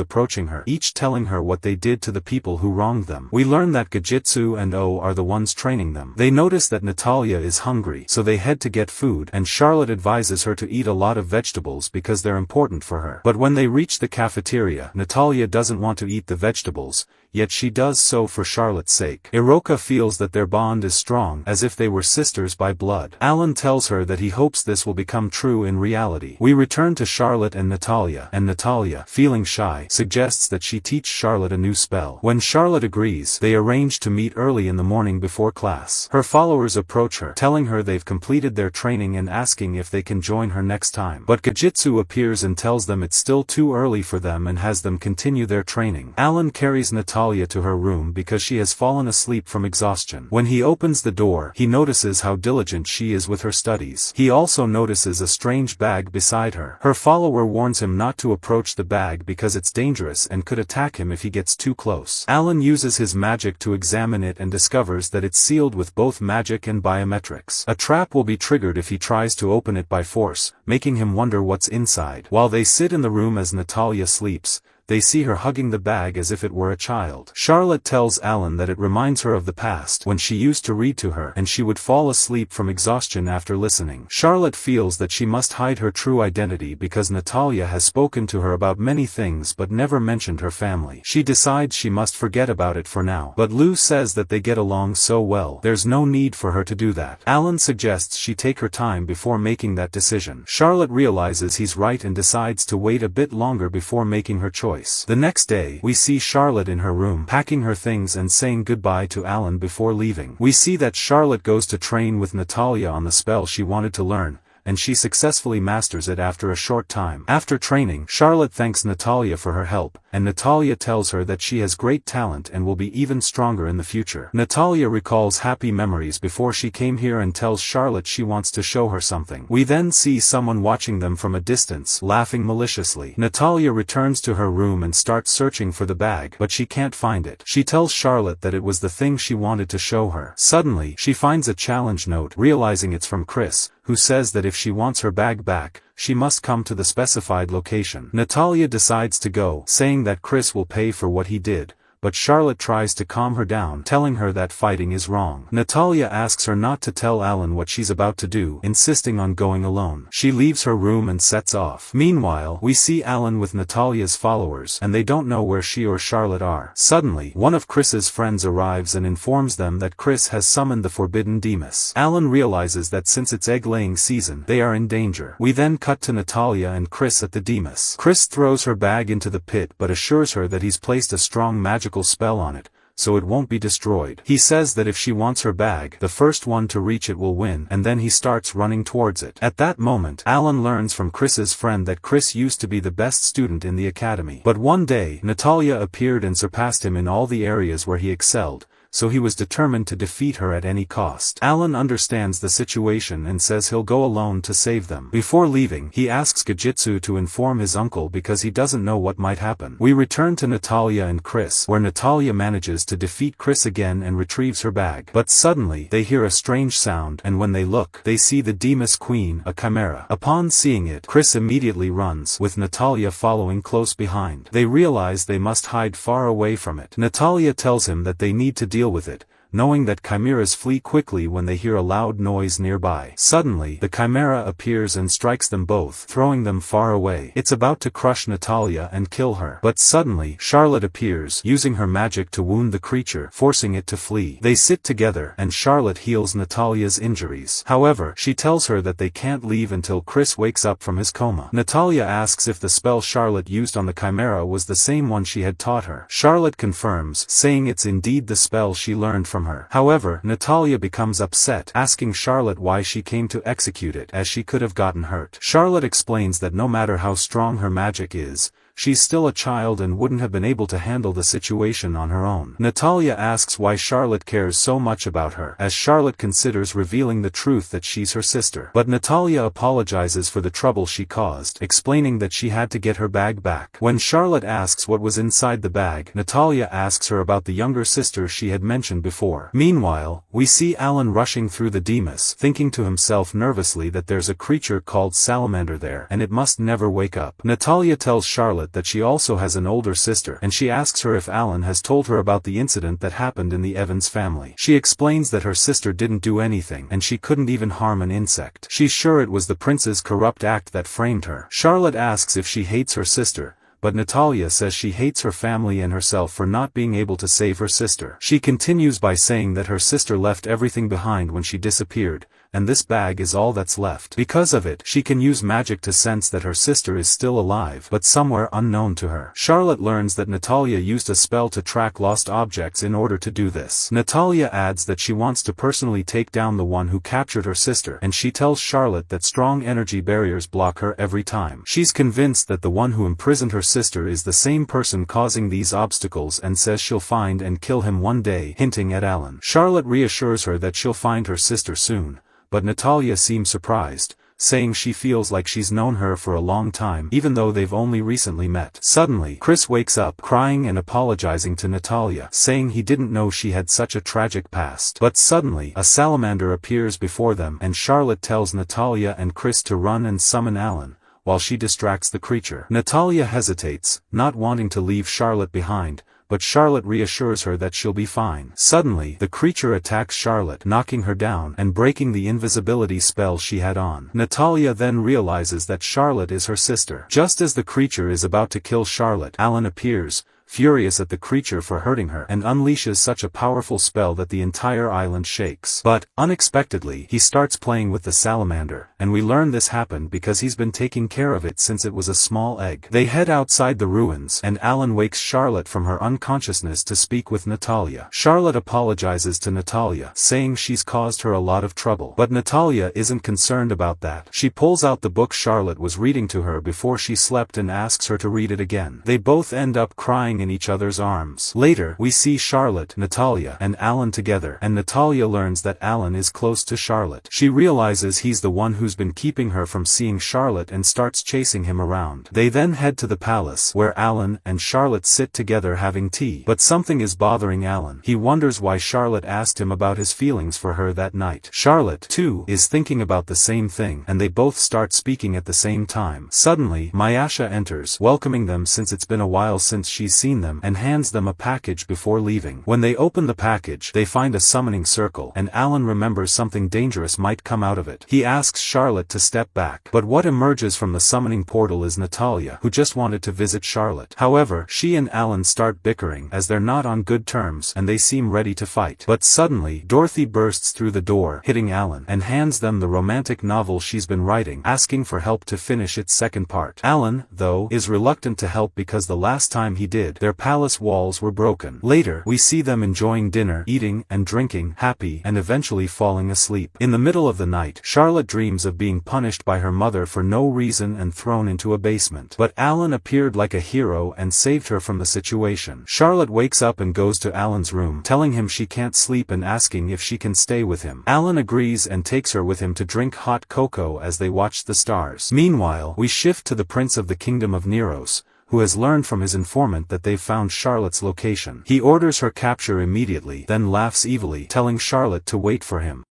approaching her, each telling her what they did to the people who wronged them. We learn that Gajitsu and O are the ones training them. They notice that Natalia is hungry, so they head to get food, and Charlotte advises her to eat a lot of vegetables because they're important for her. But when they reach the cafeteria, Natalia doesn't want to eat the vegetables, yet she does so for Charlotte's sake. Iroka feels that their bond is strong, as if they were sisters by blood. Alan tells her that he hopes this will become true in reality. We return to Charlotte and Natalia, feeling shy, suggests that she teach Charlotte a new spell. When Charlotte agrees, they arrange to meet early in the morning before class. Her followers approach her, telling her they've completed their training and asking if they can join her next time. But Gajitsu appears and tells them it's still too early for them and has them continue their training. Alan carries Natalia to her room because she has fallen asleep from exhaustion. When he opens the door, he notices how diligent she is with her studies. He also notices a strange bag beside her. Her follower warns him not to approach the bag because it's dangerous and could attack him if he gets too close. Alan uses his magic to examine it and discovers that it's sealed with both magic and biometrics. A trap will be triggered if he tries to open it by force, making him wonder what's inside. While they sit in the room as Natalia sleeps, they see her hugging the bag as if it were a child. Charlotte tells Alan that it reminds her of the past when she used to read to her and she would fall asleep from exhaustion after listening. Charlotte feels that she must hide her true identity because Natalia has spoken to her about many things but never mentioned her family. She decides she must forget about it for now. But Lou says that they get along so well, there's no need for her to do that. Alan suggests she take her time before making that decision. Charlotte realizes he's right and decides to wait a bit longer before making her choice. The next day, we see Charlotte in her room, packing her things and saying goodbye to Alan before leaving. We see that Charlotte goes to train with Natalia on the spell she wanted to learn, and she successfully masters it after a short time. After training, Charlotte thanks Natalia for her help, and Natalia tells her that she has great talent and will be even stronger in the future. Natalia recalls happy memories before she came here and tells Charlotte she wants to show her something. We then see someone watching them from a distance, laughing maliciously. Natalia returns to her room and starts searching for the bag, but she can't find it. She tells Charlotte that it was the thing she wanted to show her. Suddenly, she finds a challenge note, realizing it's from Chris, who says that if she wants her bag back, she must come to the specified location. Natalia decides to go, saying that Chris will pay for what he did, but Charlotte tries to calm her down, telling her that fighting is wrong. Natalia asks her not to tell Alan what she's about to do, insisting on going alone. She leaves her room and sets off. Meanwhile, we see Alan with Natalia's followers, and they don't know where she or Charlotte are. Suddenly, one of Chris's friends arrives and informs them that Chris has summoned the forbidden Demas. Alan realizes that since it's egg-laying season, they are in danger. We then cut to Natalia and Chris at the Demas. Chris throws her bag into the pit but assures her that he's placed a strong magical spell on it, so it won't be destroyed. He says that if she wants her bag, the first one to reach it will win, and then he starts running towards it. At that moment, Alan learns from Chris's friend that Chris used to be the best student in the academy. But one day, Natalia appeared and surpassed him in all the areas where he excelled, so he was determined to defeat her at any cost. Alan understands the situation and says he'll go alone to save them. Before leaving, he asks Gajitsu to inform his uncle because he doesn't know what might happen. We return to Natalia and Chris, where Natalia manages to defeat Chris again and retrieves her bag. But suddenly, they hear a strange sound, and when they look, they see the Demas Queen, a chimera. Upon seeing it, Chris immediately runs, with Natalia following close behind. They realize they must hide far away from it. Natalia tells him that they need to deal with it, knowing that chimeras flee quickly when they hear a loud noise nearby. Suddenly, the chimera appears and strikes them both, throwing them far away. It's about to crush Natalia and kill her. But suddenly, Charlotte appears, using her magic to wound the creature, forcing it to flee. They sit together, and Charlotte heals Natalia's injuries. However, she tells her that they can't leave until Chris wakes up from his coma. Natalia asks if the spell Charlotte used on the chimera was the same one she had taught her. Charlotte confirms, saying it's indeed the spell she learned from her. However, Natalia becomes upset, asking Charlotte why she came to execute it, as she could have gotten hurt. Charlotte explains that no matter how strong her magic is, she's still a child and wouldn't have been able to handle the situation on her own. Natalia asks why Charlotte cares so much about her, as Charlotte considers revealing the truth that she's her sister. But Natalia apologizes for the trouble she caused, explaining that she had to get her bag back. When Charlotte asks what was inside the bag, Natalia asks her about the younger sister she had mentioned before. Meanwhile, we see Alan rushing through the Demas, thinking to himself nervously that there's a creature called Salamander there, and it must never wake up. Natalia tells Charlotte that she also has an older sister, and she asks her if Alan has told her about the incident that happened in the Evans family. She explains that her sister didn't do anything, and she couldn't even harm an insect. She's sure it was the prince's corrupt act that framed her. Charlotte asks if she hates her sister, but Natalia says she hates her family and herself for not being able to save her sister. She continues by saying that her sister left everything behind when she disappeared, and this bag is all that's left. Because of it, she can use magic to sense that her sister is still alive, but somewhere unknown to her. Charlotte learns that Natalia used a spell to track lost objects in order to do this. Natalia adds that she wants to personally take down the one who captured her sister, and she tells Charlotte that strong energy barriers block her every time. She's convinced that the one who imprisoned her sister is the same person causing these obstacles and says she'll find and kill him one day, hinting at Alan. Charlotte reassures her that she'll find her sister soon, but Natalia seems surprised, saying she feels like she's known her for a long time even though they've only recently met. Suddenly, Chris wakes up, crying and apologizing to Natalia, saying he didn't know she had such a tragic past. But suddenly, a salamander appears before them, and Charlotte tells Natalia and Chris to run and summon Alan, while she distracts the creature. Natalia hesitates, not wanting to leave Charlotte behind, but Charlotte reassures her that she'll be fine. Suddenly, the creature attacks Charlotte, knocking her down and breaking the invisibility spell she had on. Natalia then realizes that Charlotte is her sister. Just as the creature is about to kill Charlotte, Alan appears, furious at the creature for hurting her, and unleashes such a powerful spell that the entire island shakes. But, unexpectedly, he starts playing with the salamander, and we learn this happened because he's been taking care of it since it was a small egg. They head outside the ruins, and Alan wakes Charlotte from her unconsciousness to speak with Natalia. Charlotte apologizes to Natalia, saying she's caused her a lot of trouble. But Natalia isn't concerned about that. She pulls out the book Charlotte was reading to her before she slept and asks her to read it again. They both end up crying in each other's arms. Later, we see Charlotte, Natalia, and Alan together, and Natalia learns that Alan is close to Charlotte. She realizes he's the one who's been keeping her from seeing Charlotte and starts chasing him around. They then head to the palace, where Alan and Charlotte sit together having tea. But something is bothering Alan. He wonders why Charlotte asked him about his feelings for her that night. Charlotte, too, is thinking about the same thing, and they both start speaking at the same time. Suddenly, Mayasha enters, welcoming them since it's been a while since she's seen them, and hands them a package before leaving. When they open the package, they find a summoning circle, and Alan remembers something dangerous might come out of it. He asks Charlotte to step back, but what emerges from the summoning portal is Natalia, who just wanted to visit Charlotte. However, she and Alan start bickering, as they're not on good terms, and they seem ready to fight. But suddenly, Dorothy bursts through the door, hitting Alan, and hands them the romantic novel she's been writing, asking for help to finish its second part. Alan, though, is reluctant to help because the last time he did, exploded, their palace walls were broken. Later, we see them enjoying dinner, eating and drinking, happy, and eventually falling asleep. In the middle of the night, Charlotte dreams of being punished by her mother for no reason and thrown into a basement. But Alan appeared like a hero and saved her from the situation. Charlotte wakes up and goes to Alan's room, telling him she can't sleep and asking if she can stay with him. Alan agrees and takes her with him to drink hot cocoa as they watch the stars. Meanwhile, we shift to the prince of the kingdom of Neros, who has learned from his informant that they've found Charlotte's location. He orders her capture immediately, then laughs evilly, telling Charlotte to wait for him.